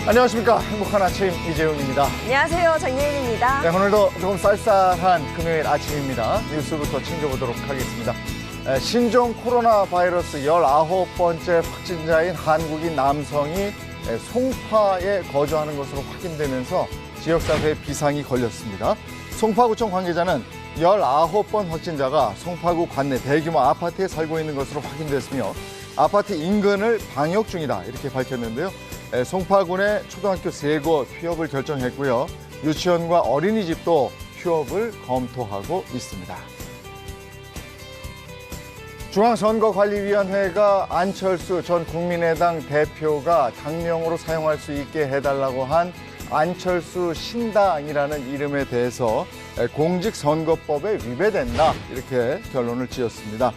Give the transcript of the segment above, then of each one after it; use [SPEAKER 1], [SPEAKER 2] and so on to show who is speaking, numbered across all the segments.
[SPEAKER 1] 안녕하십니까. 행복한 아침 이재용입니다.
[SPEAKER 2] 안녕하세요. 정예인입니다.
[SPEAKER 1] 네, 오늘도 조금 쌀쌀한 금요일 아침입니다. 뉴스부터 챙겨보도록 하겠습니다. 신종 코로나 바이러스 19번째 확진자인 한국인 남성이 송파에 거주하는 것으로 확인되면서 지역사회에 비상이 걸렸습니다. 송파구청 관계자는 19번 확진자가 송파구 관내 대규모 아파트에 살고 있는 것으로 확인됐으며 아파트 인근을 방역 중이다 이렇게 밝혔는데요. 송파군의 초등학교 3곳 휴업을 결정했고요. 유치원과 어린이집도 휴업을 검토하고 있습니다. 중앙선거관리위원회가 안철수 전 국민의당 대표가 당명으로 사용할 수 있게 해달라고 한 안철수 신당이라는 이름에 대해서 공직선거법에 위배된다 이렇게 결론을 지었습니다.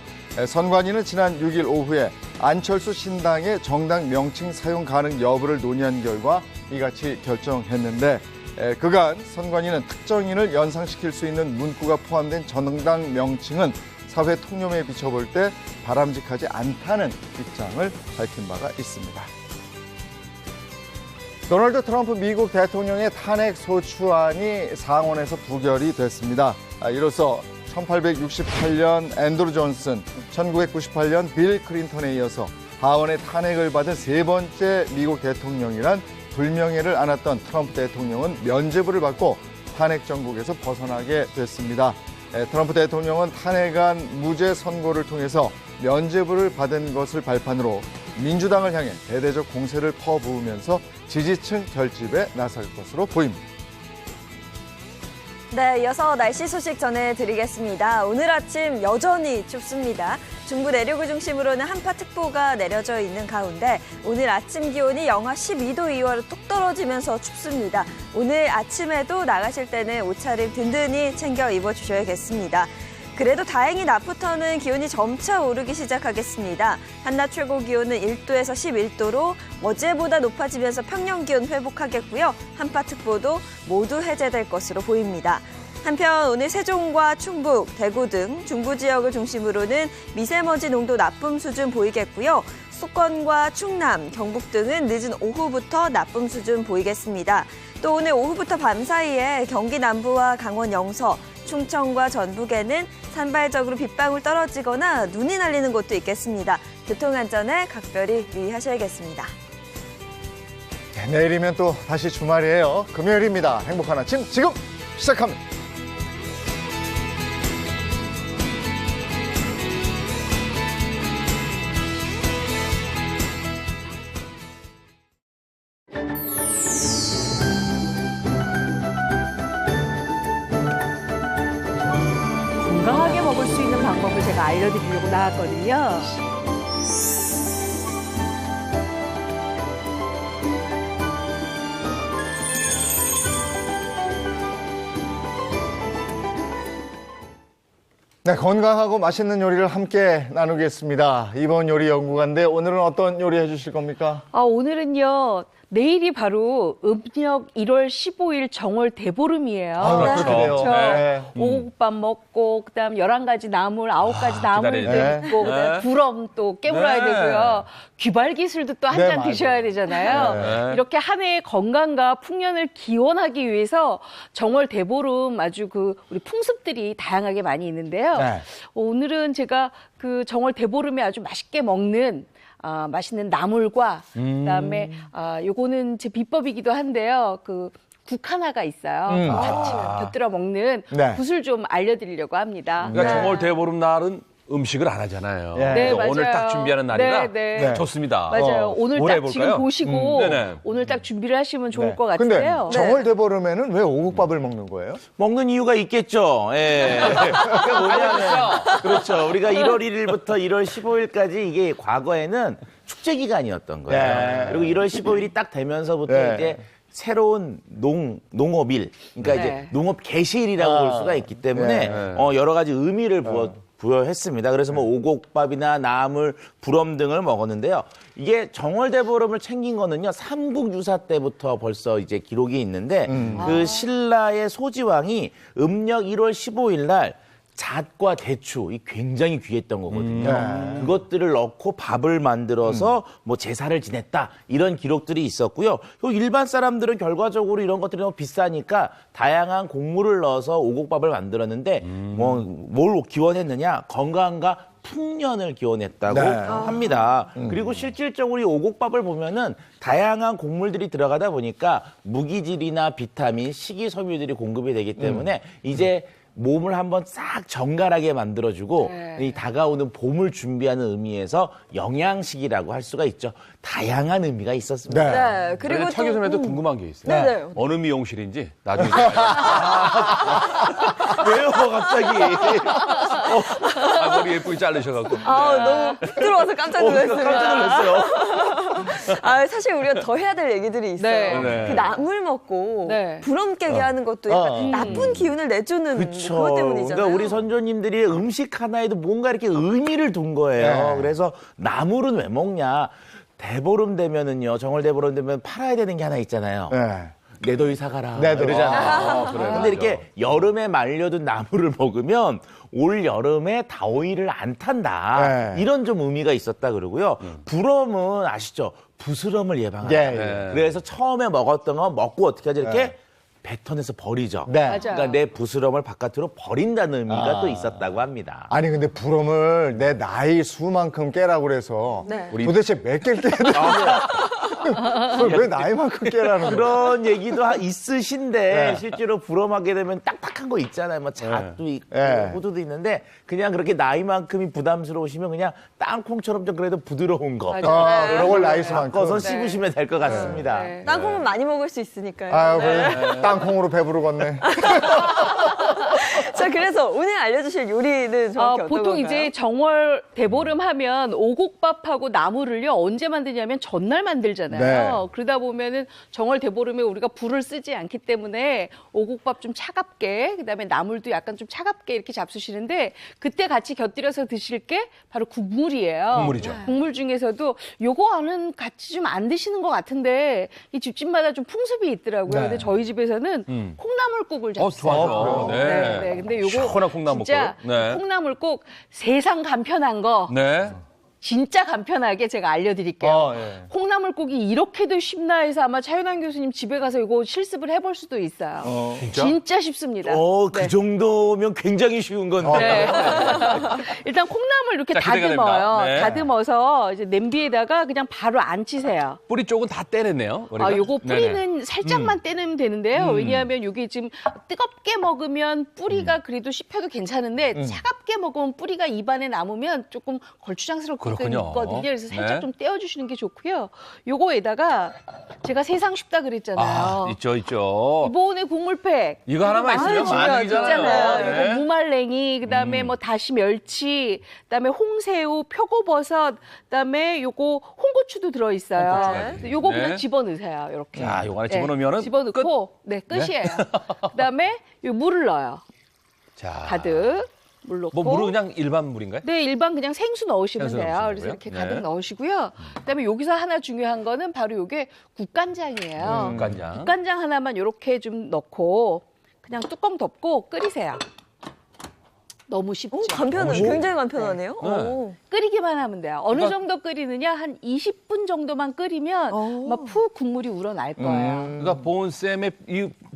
[SPEAKER 1] 선관위는 지난 6일 오후에 안철수 신당의 정당 명칭 사용 가능 여부를 논의한 결과 이같이 결정했는데 그간 선관위는 특정인을 연상시킬 수 있는 문구가 포함된 정당 명칭은 사회 통념에 비춰볼 때 바람직하지 않다는 입장을 밝힌 바가 있습니다. 도널드 트럼프 미국 대통령의 탄핵 소추안이 상원에서 부결이 됐습니다. 이로써 1868년 앤드루 존슨, 1998년 빌 클린턴에 이어서 하원의 탄핵을 받은 3번째 미국 대통령이란 불명예를 안았던 트럼프 대통령은 면죄부를 받고 탄핵 정국에서 벗어나게 됐습니다. 트럼프 대통령은 탄핵안 무죄 선고를 통해서 면죄부를 받은 것을 발판으로 민주당을 향해 대대적 공세를 퍼부으면서 지지층 결집에 나설 것으로 보입니다.
[SPEAKER 2] 네, 이어서 날씨 소식 전해드리겠습니다. 오늘 아침 여전히 춥습니다. 중부 내륙을 중심으로는 한파특보가 내려져 있는 가운데 오늘 아침 기온이 영하 12도 이하로 뚝 떨어지면서 춥습니다. 오늘 아침에도 나가실 때는 옷차림 든든히 챙겨 입어주셔야겠습니다. 그래도 다행히 낮부터는 기온이 점차 오르기 시작하겠습니다. 한낮 최고 기온은 1도에서 11도로 어제보다 높아지면서 평년 기온 회복하겠고요. 한파특보도 모두 해제될 것으로 보입니다. 한편 오늘 세종과 충북, 대구 등 중부 지역을 중심으로는 미세먼지 농도 나쁨 수준 보이겠고요. 수도권과 충남, 경북 등은 늦은 오후부터 나쁨 수준 보이겠습니다. 또 오늘 오후부터 밤 사이에 경기 남부와 강원 영서, 충청과 전북에는 산발적으로 빗방울 떨어지거나 눈이 날리는 곳도 있겠습니다. 교통안전에 각별히 유의하셔야겠습니다.
[SPEAKER 1] 네, 내일이면 또 다시 주말이에요. 금요일입니다. 행복한 아침 지금 시작합니다.
[SPEAKER 3] 건강하게 먹을 수 있는 방법을 제가 알려드리려고 나왔거든요.
[SPEAKER 1] 네, 건강하고 맛있는 요리를 함께 나누겠습니다. 이번 요리 연구가인데 오늘은 어떤 요리 해주실 겁니까?
[SPEAKER 3] 오늘은요. 내일이 바로 음력 1월 15일 정월 대보름이에요.
[SPEAKER 1] 그렇게 돼요.
[SPEAKER 3] 그렇죠.
[SPEAKER 1] 네.
[SPEAKER 3] 오곡밥 먹고 그다음 11가지 나물, 9가지 나물도
[SPEAKER 1] 기다려야
[SPEAKER 3] 있고 그다음 구럼 또 깨물어야 되고요. 귀발 기술도 또 한 잔
[SPEAKER 1] 맞아요.
[SPEAKER 3] 드셔야 되잖아요. 이렇게 한 해의 건강과 풍년을 기원하기 위해서 정월 대보름 아주 우리 풍습들이 다양하게 많이 있는데요. 오늘은 제가 그 정월 대보름에 아주 맛있게 먹는 맛있는 나물과 그다음에 요거는 제 비법이기도 한데요. 국 하나가 있어요. 같이 곁들여 먹는 굿을 좀 알려드리려고 합니다.
[SPEAKER 4] 그러니까 정월 대보름 날은 음식을 안 하잖아요.
[SPEAKER 3] 네, 맞아요.
[SPEAKER 4] 오늘 딱 준비하는 날이라
[SPEAKER 3] 네.
[SPEAKER 4] 좋습니다.
[SPEAKER 3] 맞아요. 오늘
[SPEAKER 4] 뭘
[SPEAKER 3] 딱
[SPEAKER 4] 해볼까요?
[SPEAKER 3] 지금 보시고
[SPEAKER 4] 네네.
[SPEAKER 3] 오늘 딱 준비를 하시면 좋을 것
[SPEAKER 1] 근데
[SPEAKER 3] 같은데요.
[SPEAKER 1] 정월 대보름에는 왜 오곡밥을 먹는 거예요?
[SPEAKER 5] 먹는 이유가 있겠죠. 예. 그러니까 뭐냐면, 그렇죠. 우리가 1월 1일부터 1월 15일까지 이게 과거에는 축제 기간이었던 거예요. 그리고 1월 15일이 딱 되면서부터 이제 새로운 농업일, 그러니까 이제 농업 개시일이라고 볼 수가 있기 때문에 여러 가지 의미를 부여했습니다. 그래서 뭐 오곡밥이나 나물, 부럼 등을 먹었는데요. 이게 정월대보름을 챙긴 거는요, 삼국유사 때부터 벌써 이제 기록이 있는데 그 신라의 소지왕이 음력 1월 15일 날 잣과 대추, 이 굉장히 귀했던 거거든요. 그것들을 넣고 밥을 만들어서 뭐 제사를 지냈다, 이런 기록들이 있었고요. 일반 사람들은 결과적으로 이런 것들이 너무 비싸니까 다양한 곡물을 넣어서 오곡밥을 만들었는데 뭘 기원했느냐? 건강과 풍년을 기원했다고 합니다. 그리고 실질적으로 이 오곡밥을 보면은 다양한 곡물들이 들어가다 보니까 무기질이나 비타민, 식이섬유들이 공급이 되기 때문에 이제 몸을 한번 싹 정갈하게 만들어주고 이 다가오는 봄을 준비하는 의미에서 영양식이라고 할 수가 있죠. 다양한 의미가 있었습니다.
[SPEAKER 2] 네. 그리고
[SPEAKER 4] 차 교수님한테 궁금한 게 있어요.
[SPEAKER 2] 네.
[SPEAKER 4] 어느 미용실인지 나중에.
[SPEAKER 5] 왜요, 갑자기?
[SPEAKER 4] 머리 예쁘게 자르셔갖고.
[SPEAKER 2] 너무 부드러워서 깜짝 놀랐습니다.
[SPEAKER 5] 깜짝 놀랐어요.
[SPEAKER 2] 사실 우리가 더 해야 될 얘기들이 있어요.
[SPEAKER 3] 네.
[SPEAKER 4] 네.
[SPEAKER 2] 그 나물 먹고
[SPEAKER 3] 네.
[SPEAKER 2] 부럼 깨게 하는 것도 약간 나쁜 기운을 내주는 그것 때문이잖아요.
[SPEAKER 5] 그러니까 우리 선조님들이 음식 하나에도 뭔가 이렇게 의미를 둔 거예요. 그래서 나물은 왜 먹냐? 대보름 되면은요, 정월대보름 되면 팔아야 되는 게 하나 있잖아요. 내 더위 사가라. 그러잖아요. 근데 이렇게 여름에 말려둔 나물을 먹으면 올 여름에 더위를 안 탄다. 이런 좀 의미가 있었다 그러고요. 부럼은 아시죠? 부스럼을 예방한다. 그래서 처음에 먹었던 거 먹고 어떻게 하죠? 이렇게 뱉어내서 버리죠.
[SPEAKER 3] 맞아요.
[SPEAKER 5] 그러니까 내 부스럼을 바깥으로 버린다는 의미가 또 있었다고 합니다.
[SPEAKER 1] 아니 근데 부럼을 내 나이 수만큼 깨라고 그래서 도대체 몇 개를 깨야 되는 왜 나이만큼 깨라는 거야?
[SPEAKER 5] 그런 얘기도 있으신데 실제로 부럼하게 되면 딱딱한 거 있잖아요. 뭐 잣도 있고 호두도 있는데 그냥 그렇게 나이만큼이 부담스러우시면 그냥 땅콩처럼 좀 그래도 부드러운 거
[SPEAKER 1] 그런 걸 나이 수만큼
[SPEAKER 5] 바꿔서 씹으시면 될 것 같습니다.
[SPEAKER 2] 땅콩은 많이 먹을 수 있으니까요.
[SPEAKER 1] 아유 그래 땅콩으로 배부르겠네.
[SPEAKER 2] 자, 그래서 오늘 알려주실 요리는 정확히 어떤
[SPEAKER 3] 보통
[SPEAKER 2] 건가요?
[SPEAKER 3] 이제 정월 대보름 하면 오곡밥하고 나물을요 언제 만드냐면 전날 만들잖아요. 그러다 보면은 정월 대보름에 우리가 불을 쓰지 않기 때문에 오곡밥 좀 차갑게, 그다음에 나물도 약간 좀 차갑게 이렇게 잡수시는데 그때 같이 곁들여서 드실 게 바로 국물이에요.
[SPEAKER 4] 국물이죠.
[SPEAKER 3] 국물 중에서도 요거는 같이 좀 안 드시는 것 같은데 이 집집마다 좀 풍습이 있더라고요. 근데 저희 집에서는 콩나물국을 잡수어요.
[SPEAKER 4] 좋아요. 네.
[SPEAKER 3] 근데 요거
[SPEAKER 4] 시원한 콩나물국.
[SPEAKER 3] 진짜
[SPEAKER 4] 네.
[SPEAKER 3] 콩나물국 세상 간편한 거
[SPEAKER 4] 네.
[SPEAKER 3] 진짜 간편하게 제가 알려드릴게요. 콩나물국이 이렇게도 쉽나 해서 아마 차윤환 교수님 집에 가서 이거 실습을 해볼 수도 있어요. 진짜 쉽습니다.
[SPEAKER 5] 그 정도면 굉장히 쉬운 건데.
[SPEAKER 3] 네. 일단 콩나물 이렇게
[SPEAKER 4] 자, 기대가
[SPEAKER 3] 다듬어요.
[SPEAKER 4] 됩니다. 네.
[SPEAKER 3] 다듬어서 이제 냄비에다가 그냥 바로 안 치세요.
[SPEAKER 4] 뿌리 쪽은 다 떼냈네요. 머리가.
[SPEAKER 3] 요거 뿌리는
[SPEAKER 4] 네네.
[SPEAKER 3] 살짝만 떼내면 되는데요. 왜냐하면 요게 지금 뜨겁게 먹으면 뿌리가 그래도 씹혀도 괜찮은데 차갑게 먹으면 뿌리가 입안에 남으면 조금 걸추장스럽거든요. 있거든요. 그래서 살짝 좀 떼어주시는 게 좋고요. 요거에다가 제가 세상 쉽다 그랬잖아요.
[SPEAKER 4] 있죠.
[SPEAKER 3] 이번에 국물팩.
[SPEAKER 4] 이거 하나만 있으면 만능이잖아요.
[SPEAKER 3] 있잖아요.
[SPEAKER 4] 네.
[SPEAKER 3] 이거 무말랭이, 그다음에 뭐 다시 멸치, 그다음에 홍새우, 표고버섯, 그다음에 요거 홍고추도 들어 있어요. 요거 그냥 집어넣으세요. 이렇게.
[SPEAKER 4] 자, 요거 하나 집어넣으면은
[SPEAKER 3] 집어넣고 끝이에요. 그다음에 요 물을 넣어요.
[SPEAKER 4] 자.
[SPEAKER 3] 가득 물 넣고.
[SPEAKER 4] 뭐 물은 그냥 일반 물인가요?
[SPEAKER 3] 네, 일반 그냥 생수 넣으시면
[SPEAKER 4] 생수
[SPEAKER 3] 돼요.
[SPEAKER 4] 넣으시는
[SPEAKER 3] 그래서
[SPEAKER 4] 거고요.
[SPEAKER 3] 이렇게
[SPEAKER 4] 네.
[SPEAKER 3] 가득 넣으시고요. 그다음에 여기서 하나 중요한 거는 바로 요게 국간장이에요.
[SPEAKER 4] 국간장.
[SPEAKER 3] 국간장 하나만 이렇게 좀 넣고 그냥 뚜껑 덮고 끓이세요. 너무 쉽죠.
[SPEAKER 2] 굉장히 간편하네요. 오.
[SPEAKER 3] 끓이기만 하면 돼요. 어느 정도 끓이느냐? 한 20분 정도만 끓이면 막 푹 국물이 우러날 거예요.
[SPEAKER 4] 그러니까 보온쌤에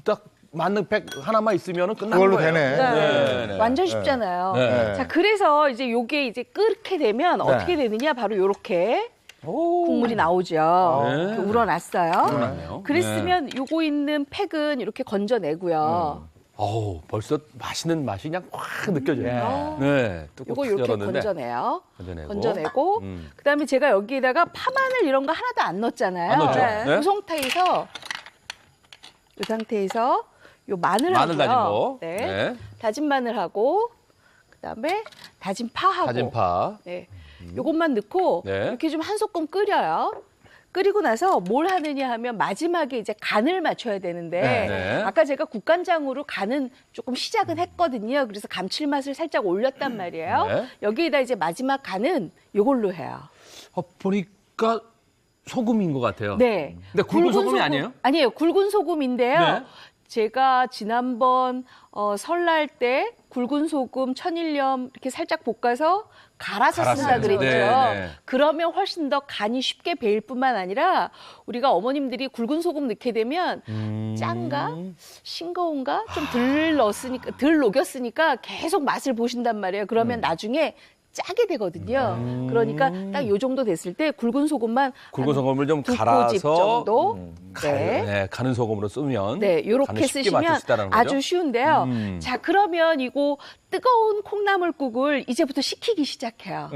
[SPEAKER 4] 딱 맞는 팩 하나만 있으면 끝나는
[SPEAKER 1] 그걸로
[SPEAKER 4] 거예요.
[SPEAKER 1] 되네.
[SPEAKER 4] 네.
[SPEAKER 3] 완전 쉽잖아요.
[SPEAKER 4] 네.
[SPEAKER 3] 자, 그래서 이제 요게 이제 끓게 되면 어떻게 되느냐? 바로 요렇게 국물이 나오죠. 이렇게 우러났어요.
[SPEAKER 4] 우러났네요.
[SPEAKER 3] 그랬으면 요거 있는 팩은 이렇게 건져내고요.
[SPEAKER 4] 어우, 벌써 맛있는 맛이 그냥 확 느껴져요. 네. 뚜껑
[SPEAKER 3] 요거
[SPEAKER 4] 탁
[SPEAKER 3] 이렇게
[SPEAKER 4] 열었는데.
[SPEAKER 3] 건져내요.
[SPEAKER 4] 건져내고.
[SPEAKER 3] 건져내고 그다음에 제가 여기에다가 파마늘 이런 거 하나도 안 넣었잖아요.
[SPEAKER 4] 안 넣었죠. 네.
[SPEAKER 3] 이 상태에서 요 마늘하고요.
[SPEAKER 4] 마늘 다진 거.
[SPEAKER 3] 네.
[SPEAKER 4] 네.
[SPEAKER 3] 다진 마늘하고 그다음에 다진 파하고
[SPEAKER 4] 다진 파.
[SPEAKER 3] 네. 요것만 넣고
[SPEAKER 4] 네.
[SPEAKER 3] 이렇게 좀 한 소끔 끓여요. 끓이고 나서 뭘 하느냐 하면 마지막에 이제 간을 맞춰야 되는데
[SPEAKER 4] 네.
[SPEAKER 3] 아까 제가 국간장으로 간은 조금 시작은 했거든요. 그래서 감칠맛을 살짝 올렸단 말이에요.
[SPEAKER 4] 네.
[SPEAKER 3] 여기에다 이제 마지막 간은 이걸로 해요.
[SPEAKER 4] 보니까 소금인 것 같아요.
[SPEAKER 3] 네.
[SPEAKER 4] 근데 굵은 소금이 아니에요?
[SPEAKER 3] 아니에요. 굵은 소금인데요.
[SPEAKER 4] 네.
[SPEAKER 3] 제가 지난번 설날 때 굵은 소금, 천일염 이렇게 살짝 볶아서 갈아서 쓴다
[SPEAKER 4] 갈았어요.
[SPEAKER 3] 그랬죠.
[SPEAKER 4] 네, 네.
[SPEAKER 3] 그러면 훨씬 더 간이 쉽게 배일 뿐만 아니라 우리가 어머님들이 굵은 소금 넣게 되면 짠가? 싱거운가? 좀 덜 녹였으니까 계속 맛을 보신단 말이에요. 그러면 나중에 짜게 되거든요. 그러니까 딱 요 정도 됐을 때 굵은 소금만
[SPEAKER 4] 굵은 소금을 좀
[SPEAKER 3] 두
[SPEAKER 4] 갈아서
[SPEAKER 3] 꼬집 정도. 네.
[SPEAKER 4] 네, 가는 소금으로 쓰면
[SPEAKER 3] 네,
[SPEAKER 4] 간을
[SPEAKER 3] 요렇게
[SPEAKER 4] 쉽게 맞출
[SPEAKER 3] 쓰시면
[SPEAKER 4] 수 있다는 거죠?
[SPEAKER 3] 아주 쉬운데요. 자, 그러면 이거 뜨거운 콩나물국을 이제부터 식히기 시작해요.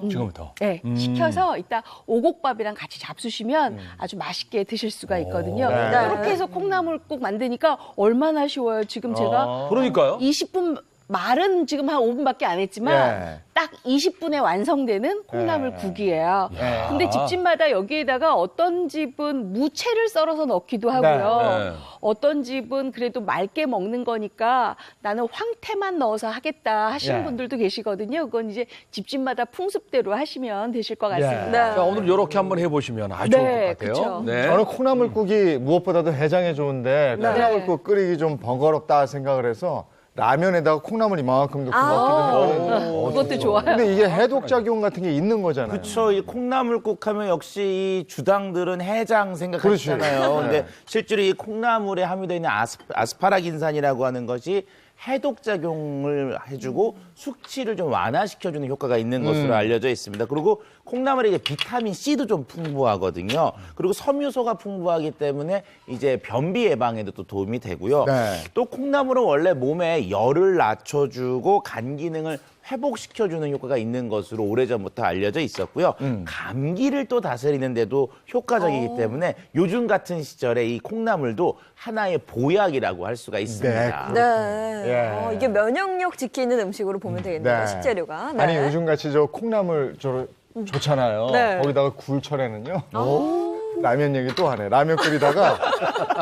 [SPEAKER 4] 지금부터.
[SPEAKER 3] 네, 식혀서 이따 오곡밥이랑 같이 잡수시면 아주 맛있게 드실 수가 있거든요.
[SPEAKER 1] 네.
[SPEAKER 3] 이렇게 해서 콩나물국 만드니까 얼마나 쉬워요. 지금 제가
[SPEAKER 4] 그러니까요.
[SPEAKER 3] 20분 말은 지금 한 5분밖에 안 했지만
[SPEAKER 1] 예.
[SPEAKER 3] 딱 20분에 완성되는 콩나물국이에요.
[SPEAKER 1] 예.
[SPEAKER 3] 근데 집집마다 여기에다가 어떤 집은 무채를 썰어서 넣기도 하고요.
[SPEAKER 4] 네.
[SPEAKER 3] 어떤 집은 그래도 맑게 먹는 거니까 나는 황태만 넣어서 하겠다 하시는
[SPEAKER 1] 예.
[SPEAKER 3] 분들도 계시거든요. 그건 이제 집집마다 풍습대로 하시면 되실 것
[SPEAKER 1] 예.
[SPEAKER 3] 같습니다.
[SPEAKER 4] 자, 오늘 이렇게 한번 해보시면 아주
[SPEAKER 3] 네,
[SPEAKER 4] 좋을 것 같아요.
[SPEAKER 3] 그쵸.
[SPEAKER 4] 네.
[SPEAKER 1] 저는 콩나물국이 무엇보다도 해장에 좋은데
[SPEAKER 3] 네.
[SPEAKER 1] 콩나물국 끓이기 좀 번거롭다 생각을 해서 라면에다가 콩나물 이만큼 넣고 먹기도 했거든요.
[SPEAKER 3] 그것도 좋아요.
[SPEAKER 1] 근데 이게 해독작용 같은 게 있는 거잖아요.
[SPEAKER 5] 그렇죠. 이 콩나물국 하면 역시 이 주당들은 해장 생각하시잖아요.
[SPEAKER 1] 그렇지.
[SPEAKER 5] 근데
[SPEAKER 1] 네.
[SPEAKER 5] 실제로 이 콩나물에 함유되어 있는 아스파라긴산이라고 하는 것이 해독작용을 해주고 숙취를 좀 완화시켜주는 효과가 있는 것으로 알려져 있습니다. 그리고 콩나물에 이제 비타민 C도 좀 풍부하거든요. 그리고 섬유소가 풍부하기 때문에 이제 변비 예방에도 또 도움이 되고요.
[SPEAKER 1] 네.
[SPEAKER 5] 또 콩나물은 원래 몸에 열을 낮춰주고 간 기능을 회복시켜주는 효과가 있는 것으로 오래전부터 알려져 있었고요. 감기를 또 다스리는데도 효과적이기 때문에 요즘 같은 시절에 이 콩나물도 하나의 보약이라고 할 수가 있습니다.
[SPEAKER 2] 네.
[SPEAKER 1] 예.
[SPEAKER 2] 이게 면역력 지키는 음식으로 보면 되겠네요.
[SPEAKER 1] 네.
[SPEAKER 2] 식재료가. 네.
[SPEAKER 1] 아니 요즘같이 저 콩나물 좋잖아요.
[SPEAKER 2] 네.
[SPEAKER 1] 거기다가 굴철에는요. 라면 얘기 또 하네. 라면 끓이다가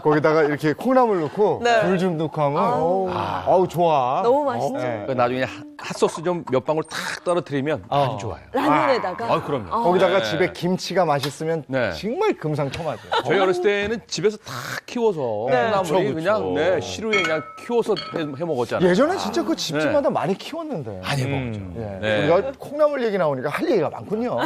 [SPEAKER 1] 거기다가 이렇게 콩나물 넣고
[SPEAKER 2] 네.
[SPEAKER 1] 굴 좀 넣고 하면 아우 좋아.
[SPEAKER 2] 너무 맛있죠.
[SPEAKER 1] 네.
[SPEAKER 4] 나중에 핫소스 좀 몇 방울 탁 떨어뜨리면 아주 좋아요.
[SPEAKER 2] 라면에다가.
[SPEAKER 4] 그럼요.
[SPEAKER 1] 거기다가
[SPEAKER 4] 네.
[SPEAKER 1] 집에 김치가 맛있으면
[SPEAKER 4] 네.
[SPEAKER 1] 정말 금상첨화죠.
[SPEAKER 4] 저희 어렸을 때는 집에서 다 키워서
[SPEAKER 2] 네.
[SPEAKER 4] 콩나물이
[SPEAKER 5] 그쵸,
[SPEAKER 4] 그냥
[SPEAKER 5] 그쵸.
[SPEAKER 4] 네, 시루에 그냥 키워서 해 먹었잖아요.
[SPEAKER 1] 예전에 진짜 그 집집마다 많이 키웠는데.
[SPEAKER 4] 많이 먹었죠.
[SPEAKER 1] 예.
[SPEAKER 4] 네.
[SPEAKER 1] 우리가 콩나물 얘기 나오니까 할 얘기가 많군요.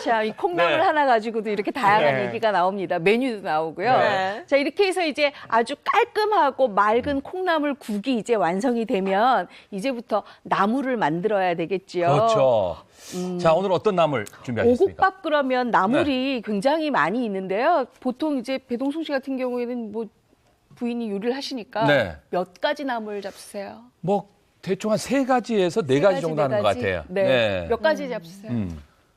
[SPEAKER 3] 자, 이 콩나물
[SPEAKER 4] 네.
[SPEAKER 3] 하나 가지고도 이렇게 다양한
[SPEAKER 1] 네.
[SPEAKER 3] 얘기가 나옵니다. 메뉴도 나오고요.
[SPEAKER 2] 네.
[SPEAKER 3] 자, 이렇게 해서 이제 아주 깔끔하고 맑은 콩나물 국이 이제 완성이 되면 이제부터 나물을 만들어야 되겠지요.
[SPEAKER 4] 그렇죠. 자, 오늘 어떤 나물 준비하셨습니까?
[SPEAKER 3] 오곡밥 그러면 나물이 굉장히 많이 있는데요. 보통 이제 배동숙 씨 같은 경우에는 뭐 부인이 요리를 하시니까
[SPEAKER 4] 네.
[SPEAKER 3] 몇 가지 나물 잡수세요?
[SPEAKER 4] 뭐 대충 한 3가지에서 4가지 정도 하는 것 같아요.
[SPEAKER 3] 네. 몇 가지 잡수세요?